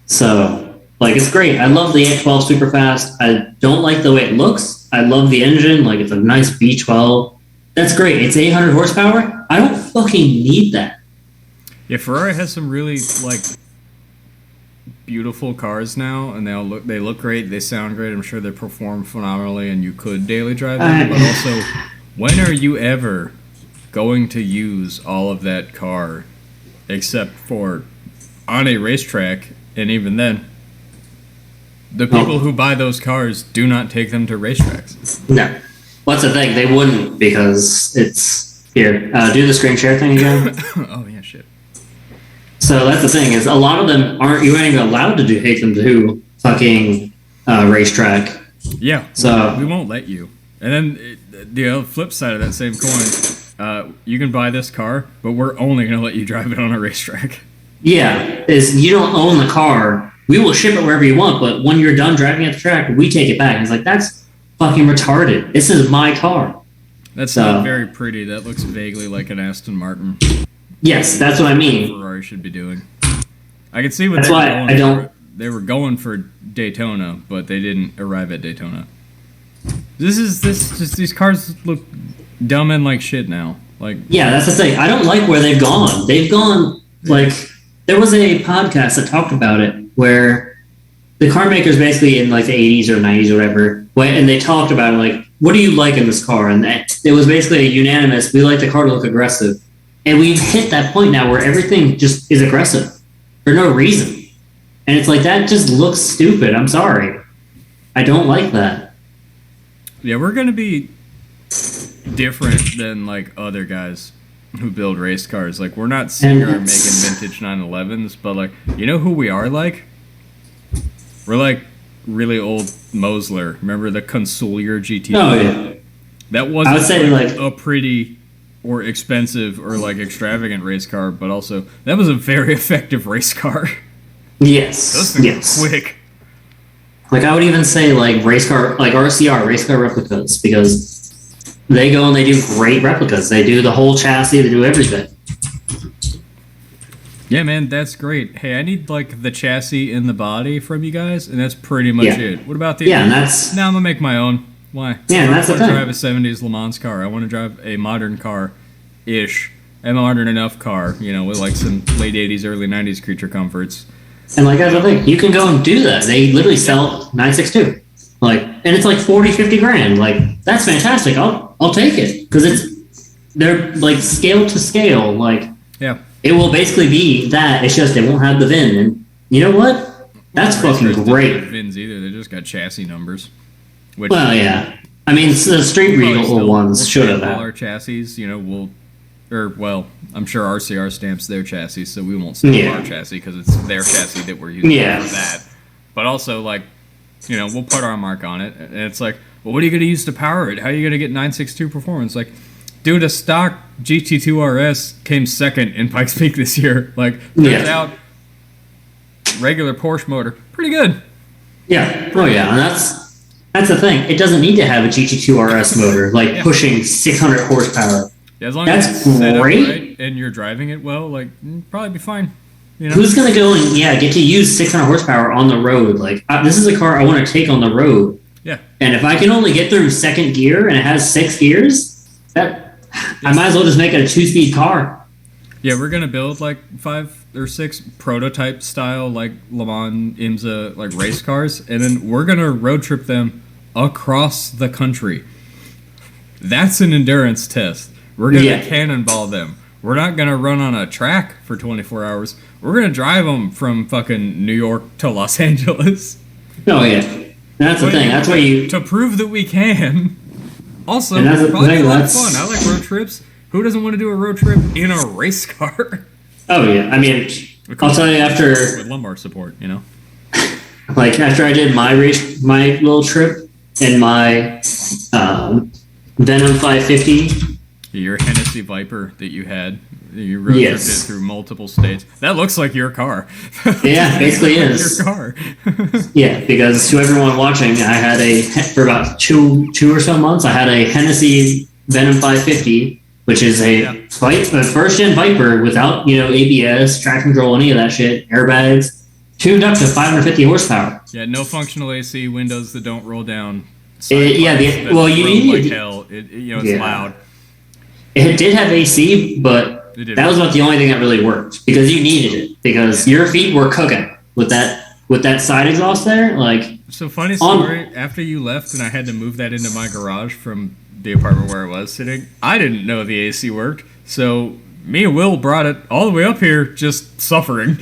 So, like, it's great. I love the 812 Superfast. I don't like the way it looks. I love the engine. Like, it's a nice V12. That's great. It's 800 horsepower. I don't fucking need that. Yeah, Ferrari has some really, like, beautiful cars now, and they look great, they sound great. I'm sure they perform phenomenally, and you could daily drive them. But also, when are you ever going to use all of that car, except for on a racetrack? And even then, the people who buy those cars do not take them to racetracks. No. What's the thing? They wouldn't, because it's here. Do the screen share thing again. Oh yeah, shit. So that's the thing, is a lot of them you ain't even allowed to take them to fucking racetrack. Yeah. So we won't let you. And then the flip side of that same coin, you can buy this car, but we're only going to let you drive it on a racetrack. Yeah, is you don't own the car. We will ship it wherever you want, but when you're done driving at the track, we take it back. And it's like, that's fucking retarded. This is my car. That's not very pretty. That looks vaguely like an Aston Martin. Yes, that's what I mean. Ferrari should be doing. I can see what that's why I don't. They were going for Daytona, but they didn't arrive at Daytona. These cars look dumb and like shit now. Like, yeah, that's the thing. I don't like where they've gone. They've gone like, there was a podcast that talked about it where the car makers basically in like the 80s or 90s or whatever went and they talked about it, like, what do you like in this car? And it was basically a unanimous, we like the car to look aggressive. And we've hit that point now where everything just is aggressive for no reason. And it's like, that just looks stupid. I'm sorry. I don't like that. Yeah, we're going to be different than like other guys who build race cars. Like, we're not sitting here making vintage 911s, but like, you know who we are like? We're like really old Mosler. Remember the Consulier GT? Oh, yeah. That wasn't I would say like a pretty or expensive or like extravagant race car, but also that was a very effective race car. Yes. Those things were quick. Like, I would even say like race car, like RCR, race car replicas, because they go and they do great replicas. They do the whole chassis, they do everything. Yeah, man, that's great. Hey, I need like the chassis and the body from you guys, and that's pretty much it. What about the? Yeah, and that's. Now I'm gonna make my own. Why? Yeah, and that's the thing. I want to drive a 70s Le Mans car. I want to drive a modern car-ish, a modern enough car, you know, with like some late 80s, early 90s creature comforts. And like, that's the thing. You can go and do that. They literally sell 962. Like, and it's like 40, 50 grand. Like, that's fantastic. I'll take it. Because they're like scale to scale. Like, yeah. It will basically be that. It's just they won't have the VIN. And you know what? That's fucking great. Don't have VINs either. They just got chassis numbers. Which, well, yeah. I mean, the street legal ones should have that. Our chassis, you know, I'm sure RCR stamps their chassis, so we won't stamp our chassis because it's their chassis that we're using for that. But also, like, you know, we'll put our mark on it, and it's like, well, what are you going to use to power it? How are you going to get 962 performance? Like, dude, a stock GT2 RS came second in Pikes Peak this year. Like, turns out, regular Porsche motor, pretty good. Yeah. Oh, yeah. And that's the thing. It doesn't need to have a GT2 RS motor, like pushing 600 horsepower. Yeah, as long as it's set up right and you're driving it well, like, probably be fine. You know? Who's going to go and, get to use 600 horsepower on the road? Like, this is a car I want to take on the road. Yeah. And if I can only get through second gear and it has 6 gears, I might as well just make it a 2-speed car. Yeah, we're going to build like 5 or 6 prototype style, like Le Mans IMSA, like race cars, and then we're going to road trip them across the country. That's an endurance test. We're going to cannonball them. We're not going to run on a track for 24 hours. We're going to drive them from fucking New York to Los Angeles. Oh, yeah. That's the thing. That's why you... To prove that we can. Also, it's probably a lot of fun. I like road trips. Who doesn't want to do a road trip in a race car? Oh, yeah. I mean, I'll tell you after... With lumbar support, you know? Like, after I did my little trip in my Venom 550... Your Hennessy Viper that you had, you road tripped it through multiple states. That looks like your car. Yeah, basically is. Your car. Yeah, because to everyone watching, I had for about two or so months, I had a Hennessy Venom 550, which is a first-gen Viper without, ABS, traction control, any of that shit, airbags, tuned up to 550 horsepower. Yeah, no functional AC, windows that don't roll down. You need like hell. It's loud. It did have AC, but that was about the only thing that really worked because you needed it because your feet were cooking with that with that side exhaust there, like. So funny story. After you left and I had to move that into my garage from the apartment where I was sitting, I didn't know the AC worked. So me and Will brought it all the way up here, just suffering.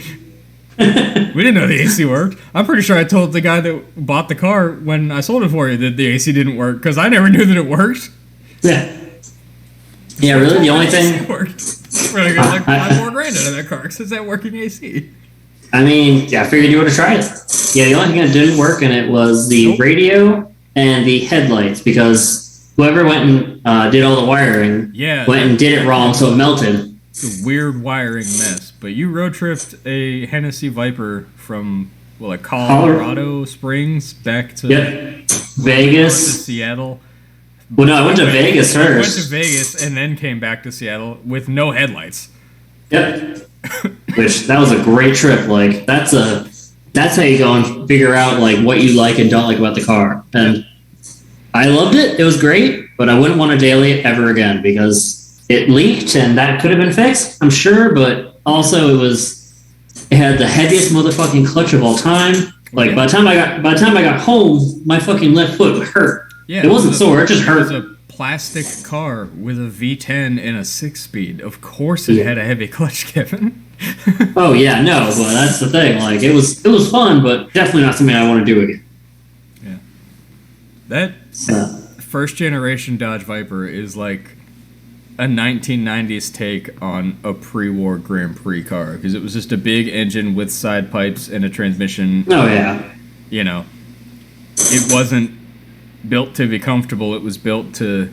We didn't know the AC worked. I'm pretty sure I told the guy that bought the car when I sold it for you that the AC didn't work because I never knew that it worked. Yeah. Yeah, really? The only thing worked. We're gonna get like $5 more grand out of that car because it's that working AC. I mean, yeah, I figured you would have tried it. Yeah, the only thing that didn't work in it was the radio and the headlights because whoever went and did all the wiring went and did it wrong, so it melted. It's a weird wiring mess. But you road tripped a Hennessy Viper from Colorado Springs back to Vegas, to Seattle. Well, no, I went to Vegas first. Went to Vegas and then came back to Seattle with no headlights. Yep. Which that was a great trip. Like that's how you go and figure out like what you like and don't like about the car. And I loved it. It was great, but I wouldn't want to daily it ever again because it leaked and that could have been fixed, I'm sure. But also it had the heaviest motherfucking clutch of all time. Like by the time I got home, my fucking left foot would hurt. Yeah, it wasn't sore. It just hurt. It was a plastic car with a V10 and a 6-speed. Of course, it had a heavy clutch, Kevin. Oh yeah, no, but that's the thing. Like it was fun, but definitely not something I want to do again. Yeah, that first generation Dodge Viper is like a 1990s take on a pre-war Grand Prix car because it was just a big engine with side pipes and a transmission. Oh yeah, you know, it wasn't built to be comfortable. It was built to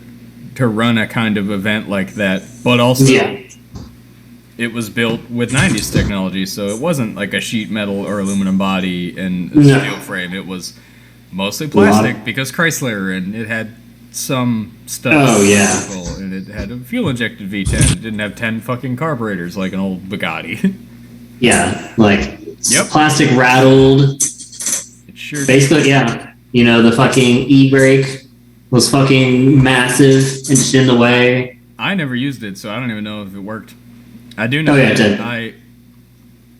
run a kind of event like that, but also it was built with 90s technology, so it wasn't like a sheet metal or aluminum body and a steel frame. It was mostly plastic because Chrysler, and it had some stuff. Oh yeah, and it had a fuel injected V10. It didn't have 10 fucking carburetors like an old Bugatti. Yeah, like plastic rattled. It sure basically did. Yeah. You know, the fucking e-brake was fucking massive and just in the way. I never used it, so I don't even know if it worked. I do know that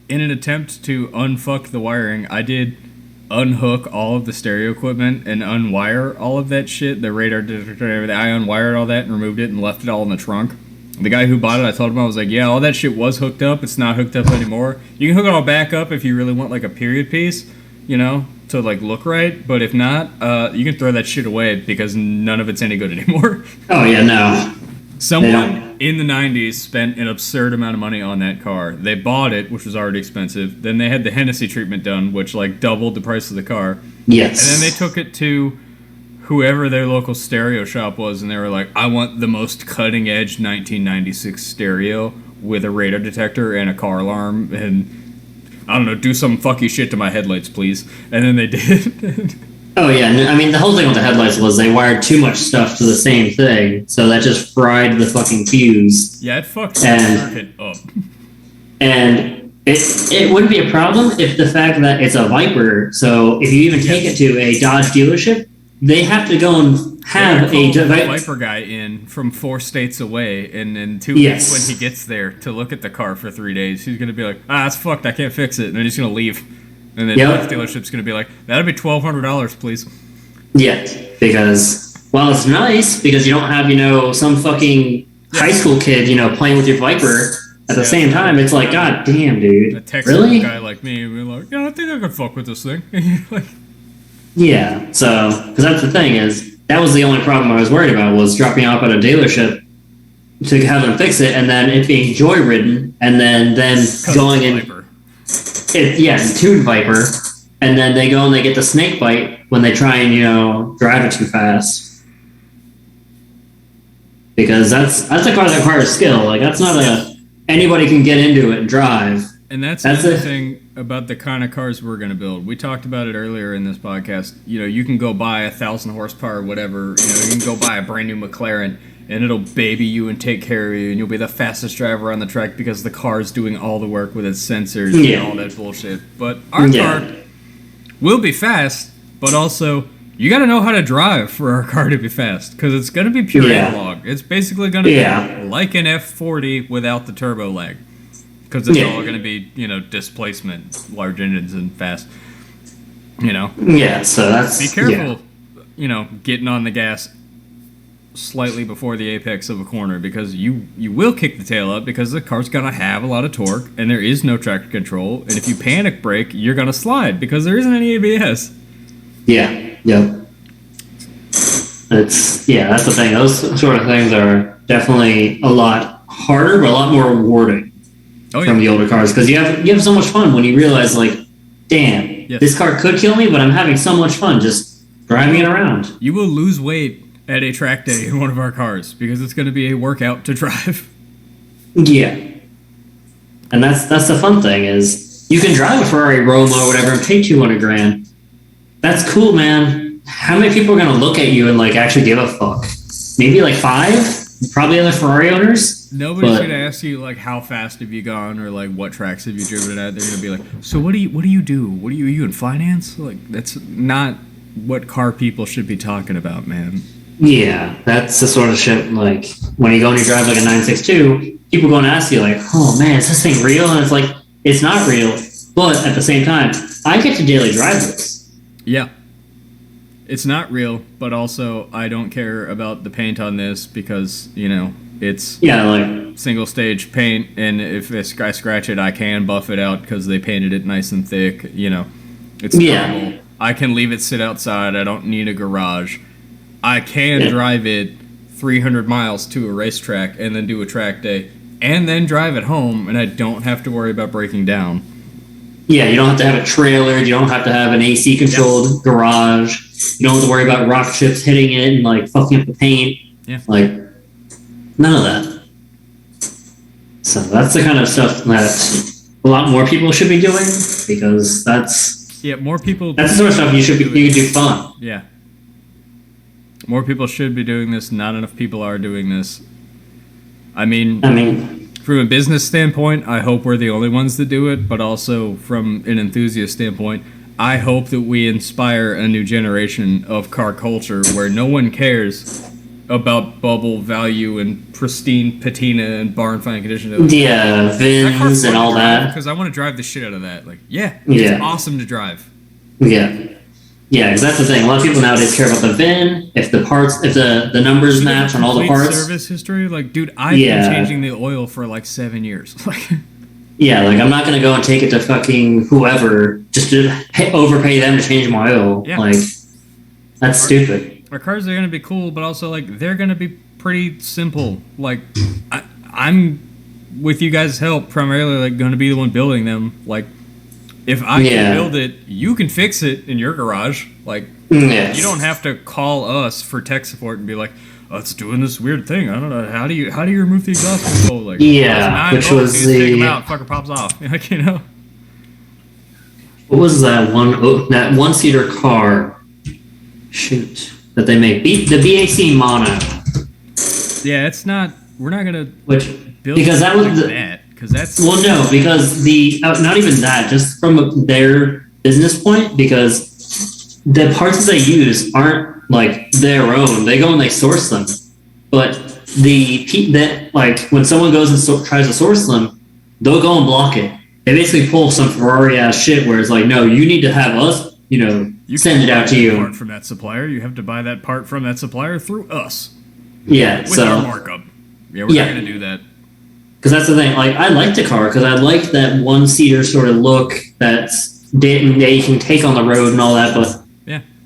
in an attempt to unfuck the wiring, I did unhook all of the stereo equipment and unwire all of that shit, the radar detector and everything. I unwired all that and removed it and left it all in the trunk. The guy who bought it, I told him, I was like, yeah, all that shit was hooked up. It's not hooked up anymore. You can hook it all back up if you really want like a period piece, you know, to like look right, but if not, you can throw that shit away because none of it's any good anymore. Oh yeah, no. Someone in the 90s spent an absurd amount of money on that car. They bought it, which was already expensive. Then they had the Hennessy treatment done, which like doubled the price of the car. Yes. And then they took it to whoever their local stereo shop was, and they were like, I want the most cutting edge 1996 stereo with a radar detector and a car alarm and I don't know, do some fucky shit to my headlights, please. And then they did. Oh, yeah. I mean, the whole thing with the headlights was they wired too much stuff to the same thing, so that just fried the fucking fuse. Yeah, it fucked the circuit up. And it wouldn't be a problem if the fact that it's a Viper, so if you even take it to a Dodge dealership, they have to go and have a Viper guy in from 4 states away, and in 2 weeks when he gets there to look at the car for 3 days, he's going to be like, it's fucked, I can't fix it, and then he's going to leave. And then the dealership's going to be like, that'll be $1,200, please. Yeah, because, well, it's nice because you don't have, you know, some fucking high school kid, you know, playing with your Viper at the same time. It's like, God damn, dude. A Texas guy like me would be like, I think I could fuck with this thing. Like, yeah, so, because that's the thing is, that was the only problem I was worried about was dropping off at a dealership to have them fix it and then it being joy-ridden and then going in... tuned Viper, and then they go and they get the snake bite when they try and, you know, drive it too fast. Because that's a car that requires skill. Like, that's not anybody can get into it and drive. And that's the thing about the kind of cars we're going to build. We talked about it earlier in this podcast. You know, you can go buy 1,000 horsepower, whatever. You know, you can go buy a brand new McLaren, and it'll baby you and take care of you, and you'll be the fastest driver on the track because the car's doing all the work with its sensors and all that bullshit. But our car will be fast, but also you got to know how to drive for our car to be fast because it's going to be pure analog. It's basically going to be like an F40 without the turbo lag because it's all going to be, you know, displacement, large engines, and fast. You know? Yeah, so that's... Be careful, getting on the gas slightly before the apex of a corner, because you will kick the tail up because the car's going to have a lot of torque and there is no traction control. And if you panic brake, you're going to slide because there isn't any ABS. Yeah, yep. That's the thing. Those sort of things are definitely a lot harder, but a lot more rewarding from the older cars, because you have so much fun when you realize, like, damn, this car could kill me, but I'm having so much fun just driving it around. You will lose weight at a track day in one of our cars because it's going to be a workout to drive. Yeah, and that's the fun thing, is you can drive a Ferrari Roma or whatever and pay $200,000. That's cool, man. How many people are going to look at you and like actually give a fuck? Maybe like 5, probably other Ferrari owners. Nobody's going to ask you like how fast have you gone or like what tracks have you driven at. They're going to be like, so what do you do? Are you in finance? Like, that's not what car people should be talking about, man. Yeah, that's the sort of shit, like, when you go and you drive like a 962, people going to ask you like, oh man, is this thing real? And it's like, it's not real, but at the same time, I get to daily drive this. Yeah. It's not real, but also I don't care about the paint on this because, it's like single stage paint, and if I scratch it, I can buff it out because they painted it nice and thick, It's normal. I can leave it sit outside. I don't need a garage. I can drive it 300 miles to a racetrack and then do a track day and then drive it home, and I don't have to worry about breaking down. Yeah, you don't have to have a trailer. You don't have to have an AC-controlled garage. You don't have to worry about rock chips hitting it and, like, fucking up the paint. Yeah. Like, none of that. So that's the kind of stuff that a lot more people should be doing, because that's... Yeah, more people... That's the sort of stuff you can do fun. Yeah. More people should be doing this. Not enough people are doing this. I mean, from a business standpoint, I hope we're the only ones that do it, but also from an enthusiast standpoint, I hope that we inspire a new generation of car culture where no one cares about bubble value and pristine patina and bar and fine condition. Yeah, VINs and all that. Because I want to drive the shit out of that. Like, it's awesome to drive. Yeah. Yeah, because that's the thing. A lot of people nowadays care about the VIN, if the parts, if the numbers match on all the parts. Service history, like, dude, I've been changing the oil for like 7 years. Yeah, like, I'm not gonna go and take it to fucking whoever just to overpay them to change my oil. Yeah. Like, that's stupid. Our cars are gonna be cool, but also like they're gonna be pretty simple. Like, I'm with you guys' help primarily, like, gonna be the one building them. Like, if I can build it, you can fix it in your garage. Like, you don't have to call us for tech support and be like, "Oh, it's doing this weird thing. I don't know. How do you remove the exhaust control?" Like, which was take them out, fucker pops off. Like, What was that one-seater car? Shoot, that they make the BAC Mono. Yeah, it's not. We're not gonna build because that was that. Because that's because not even that, just from their business point, because the parts that they use aren't like their own. They go and they source them, but when someone goes and tries to source them, they'll go and block it. They basically pull some Ferrari ass shit where it's like, no, you need to have us, send it out to you. Part from that supplier, you have to buy that part from that supplier through us. Yeah, with our markup. Yeah, we're not gonna do that. Because that's the thing. Like, I like the car because I like that one-seater sort of look that you can take on the road and all that. But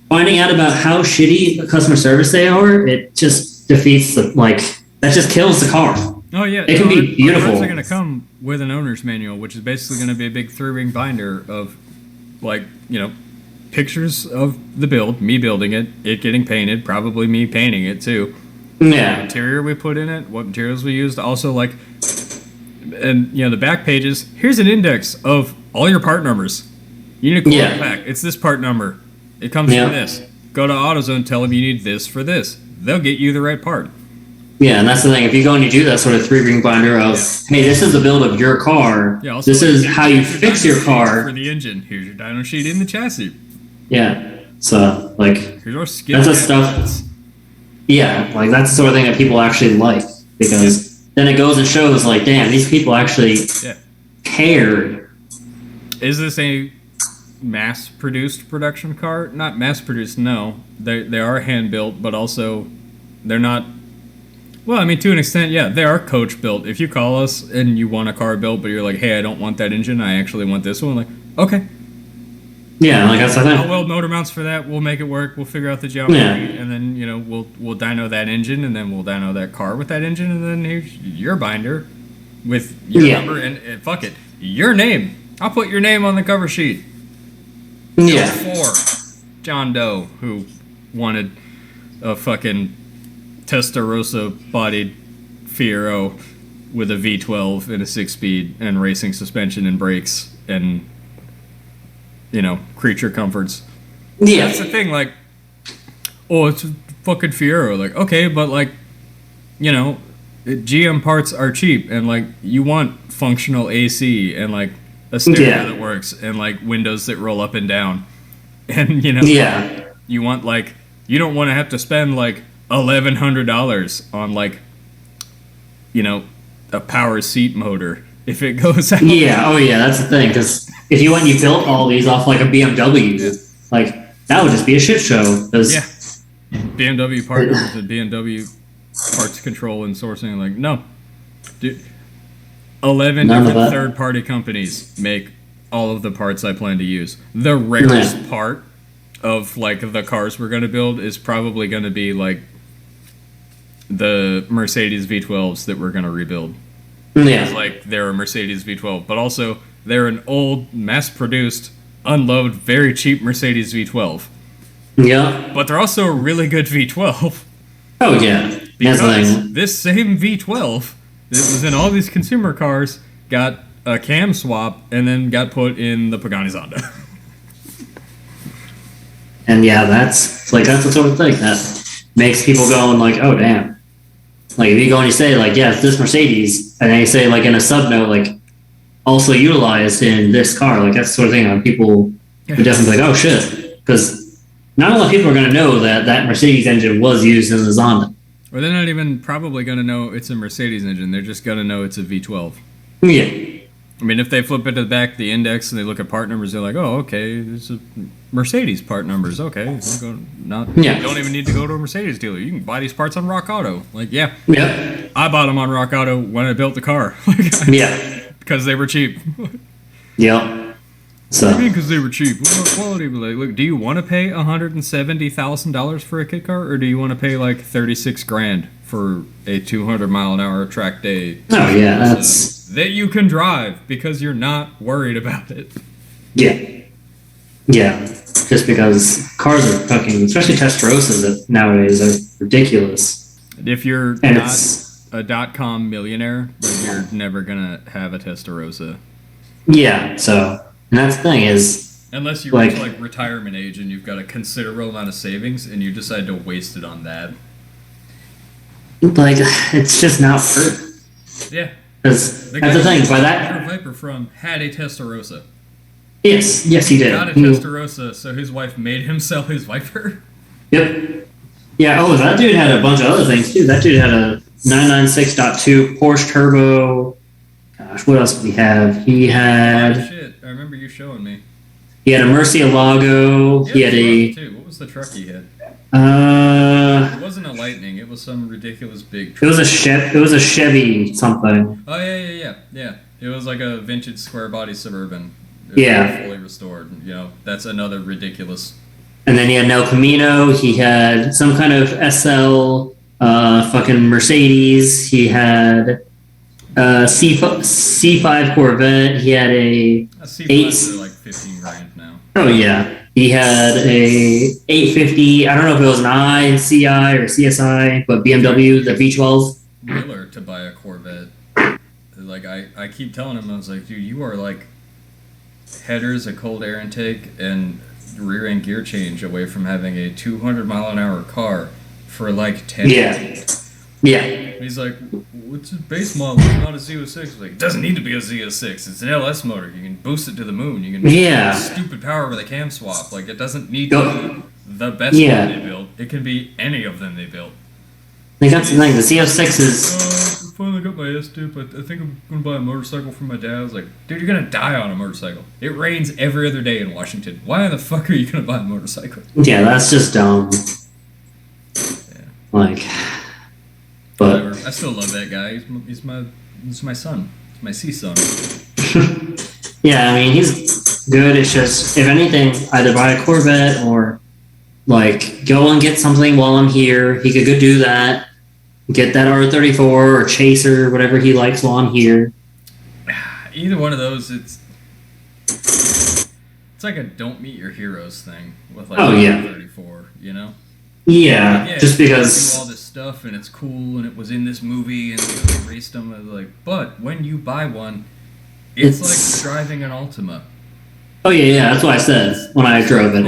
finding out about how shitty customer service they are, it just defeats that just kills the car. Oh yeah, it can be beautiful. They're going to come with an owner's manual, which is basically going to be a big 3-ring binder of, pictures of the build, me building it getting painted, probably me painting it too. Yeah. The material we put in it, what materials we used, also and the back pages. Here's an index of all your part numbers. You need to call it back. It's this part number. It comes from this. Go to AutoZone. Tell them you need this for this. They'll get you the right part. Yeah, and that's the thing. If you go and you do that sort of 3-ring binder of, hey, this is the build of your car. Yeah, also, this is how you fix your car. For the engine. Here's your dyno sheet in the chassis. Yeah. So, here's our skid. That's the stuff. Yeah, that's the sort of thing that people actually like, because then it goes and shows, damn, these people actually cared. Is this a mass-produced production car. Not mass-produced, no. They are hand-built, but also they're not... Well, I mean, to an extent, yeah, they are coach-built. If you call us and you want a car built, but you're like, hey, I don't want that engine, I actually want this one, like, okay. Yeah, like that's the thing. I'll weld motor mounts for that. We'll make it work. We'll figure out the geometry, and then we'll dyno that engine, and then we'll dyno that car with that engine, and then here's your binder with your number and fuck it, your name. I'll put your name on the cover sheet. Yeah. For John Doe, who wanted a fucking Testarossa-bodied Fiero with a V12 and a 6-speed and racing suspension and brakes and creature comforts. Yeah. That's the thing, like, oh, it's a fucking Fiero. Like, okay, but, like, GM parts are cheap, and, like, you want functional AC and, like, a stereo that works and, like, windows that roll up and down. And, you want, like, you don't want to have to spend, like, $1,100 on, like, a power seat motor if it goes out. Yeah, oh yeah, that's the thing, because if you built all these off like a BMW, like that would just be a shit show. BMW partners with BMW parts control and sourcing, like, no, dude, 11 different third-party companies make all of the parts I plan to use. The rarest part of like the cars we're going to build is probably going to be like the Mercedes V12s that we're going to rebuild. Yeah. It's like they're a Mercedes V12, but also they're an old, mass-produced, unload, very cheap Mercedes V12. Yeah. But they're also a really good V12. Oh, yeah. Because this same V12 that was in all these consumer cars got a cam swap and then got put in the Pagani Zonda. And yeah, that's the sort of thing that makes people go and like, oh, damn. Like, if you go and you say, like, yeah, it's this Mercedes, and then you say, like, in a sub-note, like, also utilized in this car, like, that's the sort of thing that people would definitely be like, oh, shit. Because not a lot of people are going to know that Mercedes engine was used in the Zonda. Or they're not even probably going to know it's a Mercedes engine. They're just going to know it's a V12. Yeah. I mean, if they flip it to the back, the index, and they look at part numbers, they're like, oh, okay, it's a Mercedes part numbers. Okay. You don't even need to go to a Mercedes dealer. You can buy these parts on Rock Auto. Like, yeah. I bought them on Rock Auto when I built the car. Because they were cheap. Yeah. So. What do you mean because they were cheap? What about quality? Like, look, do you want to pay $170,000 for a kit car, or do you want to pay like $36,000 for a 200-mile-an-hour track day? Oh yeah, that's that you can drive because you're not worried about it. Yeah. Just because cars are fucking, especially Testarossas nowadays, are ridiculous. If you're not a .com millionaire, then you're never gonna have a Testarossa. Yeah. So. And that's the thing is... Unless you reach like retirement age and you've got a considerable amount of savings and you decide to waste it on that. Like, it's just not worth. Yeah. Because that's the thing, by that... Viper from had a Testarossa. Yes, he did. Got a Testarossa, so his wife made him sell his Viper. Yep. Yeah, that dude had a bunch of other things, too. That dude had a 996.2 Porsche Turbo... Gosh, what else did he have? He had... Oh, shit. I remember you showing me. He had a Murcielago. Yeah, he had a... Too. What was the truck he had? It wasn't a Lightning. It was some ridiculous big truck. It was a Chevy something. Oh, yeah. It was like a vintage square body Suburban. Fully restored. That's another ridiculous... And then he had an El Camino. He had some kind of SL fucking Mercedes. He had... C5 Corvette. He had a C5s are like $15,000 now. Oh yeah, he had a 850. I don't know if it was an I, CI, or CSI, but BMW, the V12. Miller to buy a Corvette. Like I keep telling him, I was like, dude, you are like headers, a cold air intake, and rear end gear change away from having a 200-mile-an-hour car for like 10 years. Yeah. He's like, what's his base model? It's not a Z06. Like, it doesn't need to be a Z06. It's an LS motor. You can boost it to the moon. You can stupid power with a cam swap. Like, it doesn't need to be the best one they built. It can be any of them they built. Like, that's the thing. The Z06 is... finally got my S-dip. I think I'm going to buy a motorcycle for my dad. I was like, dude, you're going to die on a motorcycle. It rains every other day in Washington. Why the fuck are you going to buy a motorcycle? Yeah, that's just dumb. Yeah. Like, but... Whatever. I still love that guy. He's my son. He's my son. Yeah, I mean, he's good. It's just, if anything, either buy a Corvette or, like, go and get something while I'm here. He could go do that. Get that R34 or Chaser, whatever he likes while I'm here. Either one of those, it's like a don't meet your heroes thing with like R34, you know? Yeah, just because do all this stuff and it's cool and it was in this movie and they raced them. And like, but when you buy one, it's like driving an Altima. Oh yeah, that's what I said when I drove it.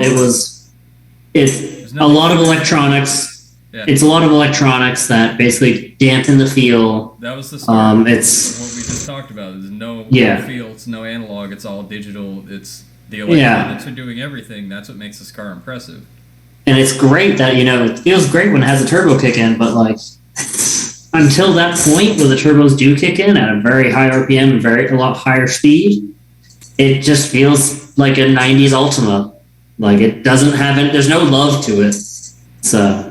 It's a lot of electronics. Yeah. It's a lot of electronics that basically dampen the feel. That was the start. It's what we just talked about. There's no feel. It's no analog. It's all digital. It's the electronics are doing everything. That's what makes this car impressive. And it's great that, it feels great when it has a turbo kick in, but like until that point where the turbos do kick in at a very high RPM and a lot higher speed, it just feels like a 90s Altima. Like it doesn't have it. There's no love to it. So.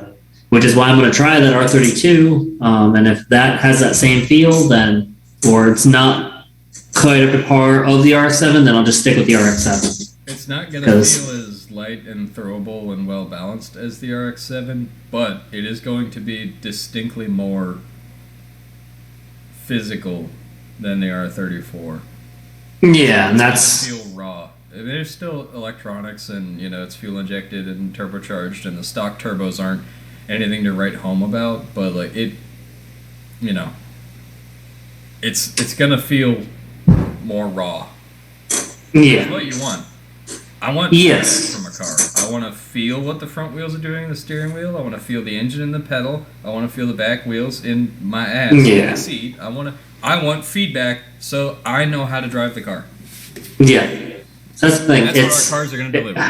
Which is why I'm going to try that R32, and if that has that same feel, then, or it's not quite up to par of the RX-7, then I'll just stick with the RX-7. It's not going to feel as light and throwable and well balanced as the RX-7, but it is going to be distinctly more physical than the R34. Yeah, and that's feel raw. I mean, there's still electronics, and it's fuel injected and turbocharged, and the stock turbos aren't anything to write home about, but like it, it's gonna feel more raw. Yeah, that's what you want. I want from a car. I want to feel what the front wheels are doing in the steering wheel. I want to feel the engine in the pedal. I want to feel the back wheels in my ass in the seat. I want feedback so I know how to drive the car. Yeah, that's the thing. That's what our cars are gonna deliver.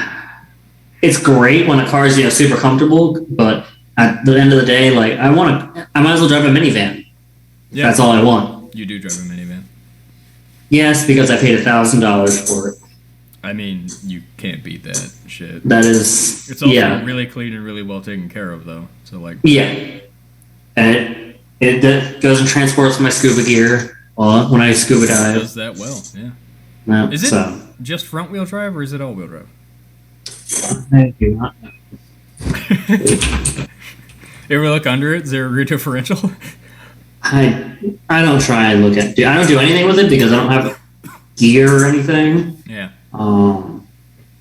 It's great when a car is super comfortable, but at the end of the day, like I might as well drive a minivan. Yeah. That's all I want. You do drive a minivan? Yes, because I paid $1,000 for it. I mean, you can't beat that shit. That is... It's also really clean and really well taken care of, though. So, like... Yeah. And it goes and transports my scuba gear when I scuba dive. It does that well, yeah. No, is it just front-wheel drive, or is it all-wheel drive? I do not know. You ever look under it? Is there a rear differential? I don't try and look at... I don't do anything with it because I don't have gear or anything. Yeah.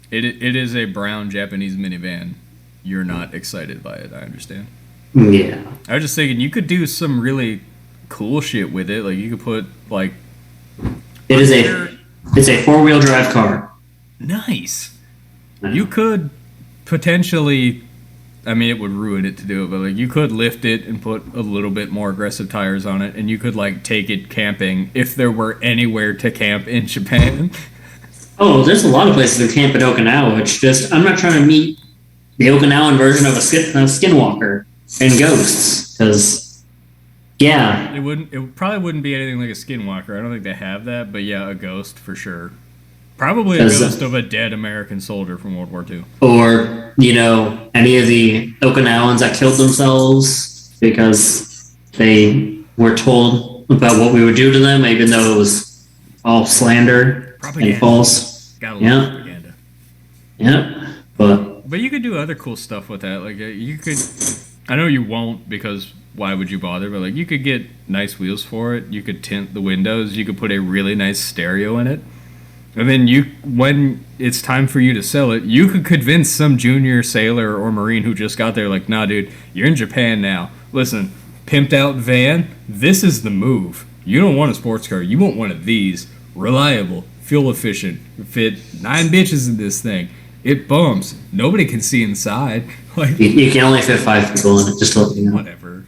It is a brown Japanese minivan. You're not excited by it, I understand. Yeah. I was just thinking you could do some really cool shit with it. Like you could put like... It's a four-wheel drive car. Nice. You could potentially... I mean, it would ruin it to do it, but like you could lift it and put a little bit more aggressive tires on it, and you could like take it camping if there were anywhere to camp in Japan. Oh, there's a lot of places to camp in Okinawa. It's just I'm not trying to meet the Okinawan version of a skinwalker and ghosts, because it probably wouldn't be anything like a skinwalker. I don't think they have that, but yeah, a ghost for sure. Probably a ghost of a dead American soldier from World War II. Or, any of the Okinawans that killed themselves because they were told about what we would do to them, even though it was all slander and false. Gotta love propaganda. Yeah, but you could do other cool stuff with that. Like, you could... I know you won't, because why would you bother? But, like, you could get nice wheels for it. You could tint the windows. You could put a really nice stereo in it. And then when it's time for you to sell it, you could convince some junior sailor or Marine who just got there, like, nah, dude, you're in Japan now. Listen, pimped out van, this is the move. You don't want a sports car. You want one of these. Reliable, fuel efficient, fit 9 bitches in this thing. It bumps. Nobody can see inside. Like you can only fit 5 people in it, just to let you know. Whatever.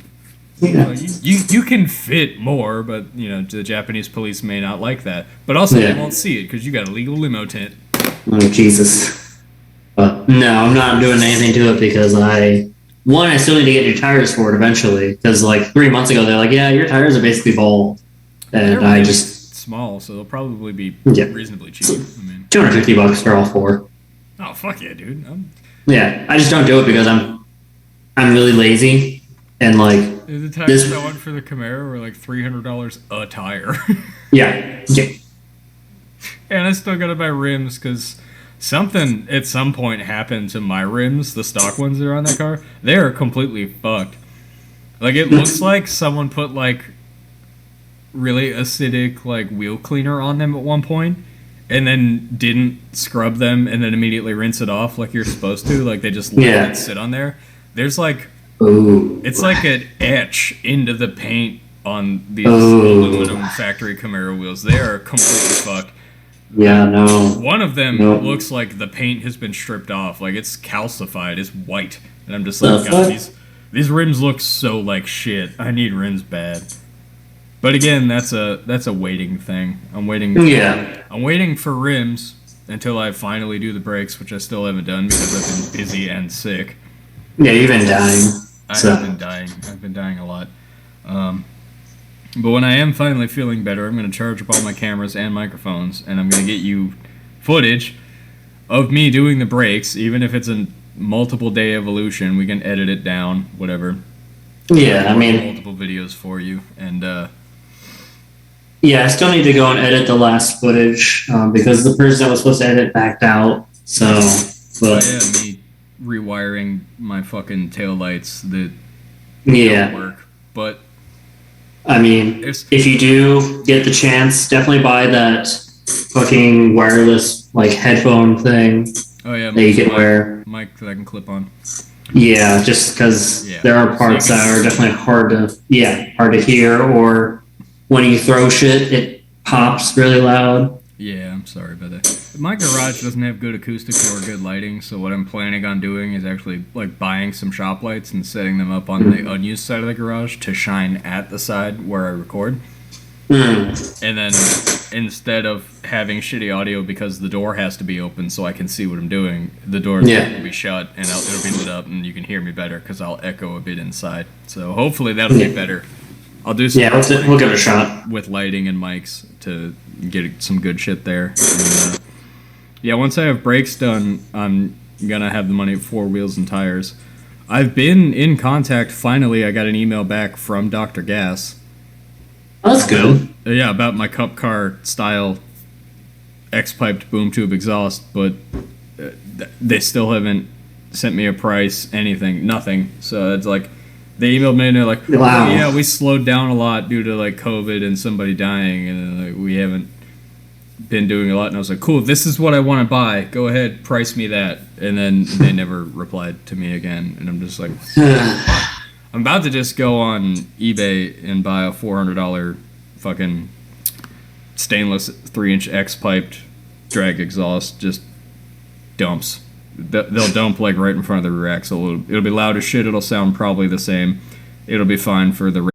Yeah. You can fit more, but the Japanese police may not like that. But also they won't see it because you got a legal limo tent. Oh Jesus! But no, I'm not doing anything to it because one, I still need to get new tires for it eventually because like 3 months ago they're like, yeah, your tires are basically bald, and They're I really just small, so they'll probably be yeah, reasonably cheap. I mean, $250 for all four. oh fuck yeah, dude! Yeah, I just don't do it because I'm really lazy and like The tires this. I went for the Camaro were like $300 a tire, Yeah, yeah, and I still gotta buy rims because something at some point happened to my rims, the stock ones that are on that car. They are completely fucked. Like it looks like someone put like really acidic like wheel cleaner on them at one point and then didn't scrub them and then immediately rinse it off like you're supposed to. Like they just let it sit on there. There's like Ooh. it's like an etch into the paint on these aluminum factory Camaro wheels. They are completely fucked. Yeah, no. One of them looks like the paint has been stripped off. Like it's calcified. It's white. And I'm just like, God, these rims look so like shit. I need rims bad. But again, that's a waiting thing. I'm waiting. Yeah. I'm waiting for rims until I finally do the brakes, which I still haven't done because I've been busy and sick. Yeah, you've been dying. I've been dying. I've been dying a lot. But when I am finally feeling better, I'm going to charge up all my cameras and microphones, and I'm going to get you footage of me doing the brakes, even if it's a multiple day evolution. We can edit it down, whatever. Yeah, I mean, multiple videos for you, and yeah, I still need to go and edit the last footage because the person that was supposed to edit backed out. So, but yeah, me rewiring my fucking taillights that don't work, but. I mean, if you do get the chance, definitely buy that fucking wireless like headphone thing. Oh yeah, that you can wear. Mic that I can clip on. Yeah, just because there are parts that are definitely hard to hear, or when you throw shit, it pops really loud. Yeah, I'm sorry about that. My garage doesn't have good acoustics or good lighting, so what I'm planning on doing is actually like buying some shop lights and setting them up on the unused side of the garage to shine at the side where I record. And then instead of having shitty audio because the door has to be open so I can see what I'm doing, the door will be shut and it'll be lit up and you can hear me better because I'll echo a bit inside. So hopefully that'll be better. I'll do some we'll give it a shot with lighting and mics to get some good shit there. And, once I have brakes done, I'm gonna have the money for wheels and tires. I've been in contact. Finally, I got an email back from Dr. Gas. Oh, that's good. About my cup car style X-piped boom tube exhaust, but they still haven't sent me a price, anything, nothing. So it's like. They emailed me and they're like, wow. Oh, yeah, we slowed down a lot due to like COVID and somebody dying, and like, we haven't been doing a lot. And I was like, cool, this is what I want to buy. Go ahead, price me that. And then they never replied to me again, and I'm just like, I'm about to just go on eBay and buy a $400 fucking stainless 3-inch X-piped drag exhaust. Just dumps. They'll dump like right in front of the rear axle. It'll be loud as shit. It'll sound probably the same. It'll be fine for the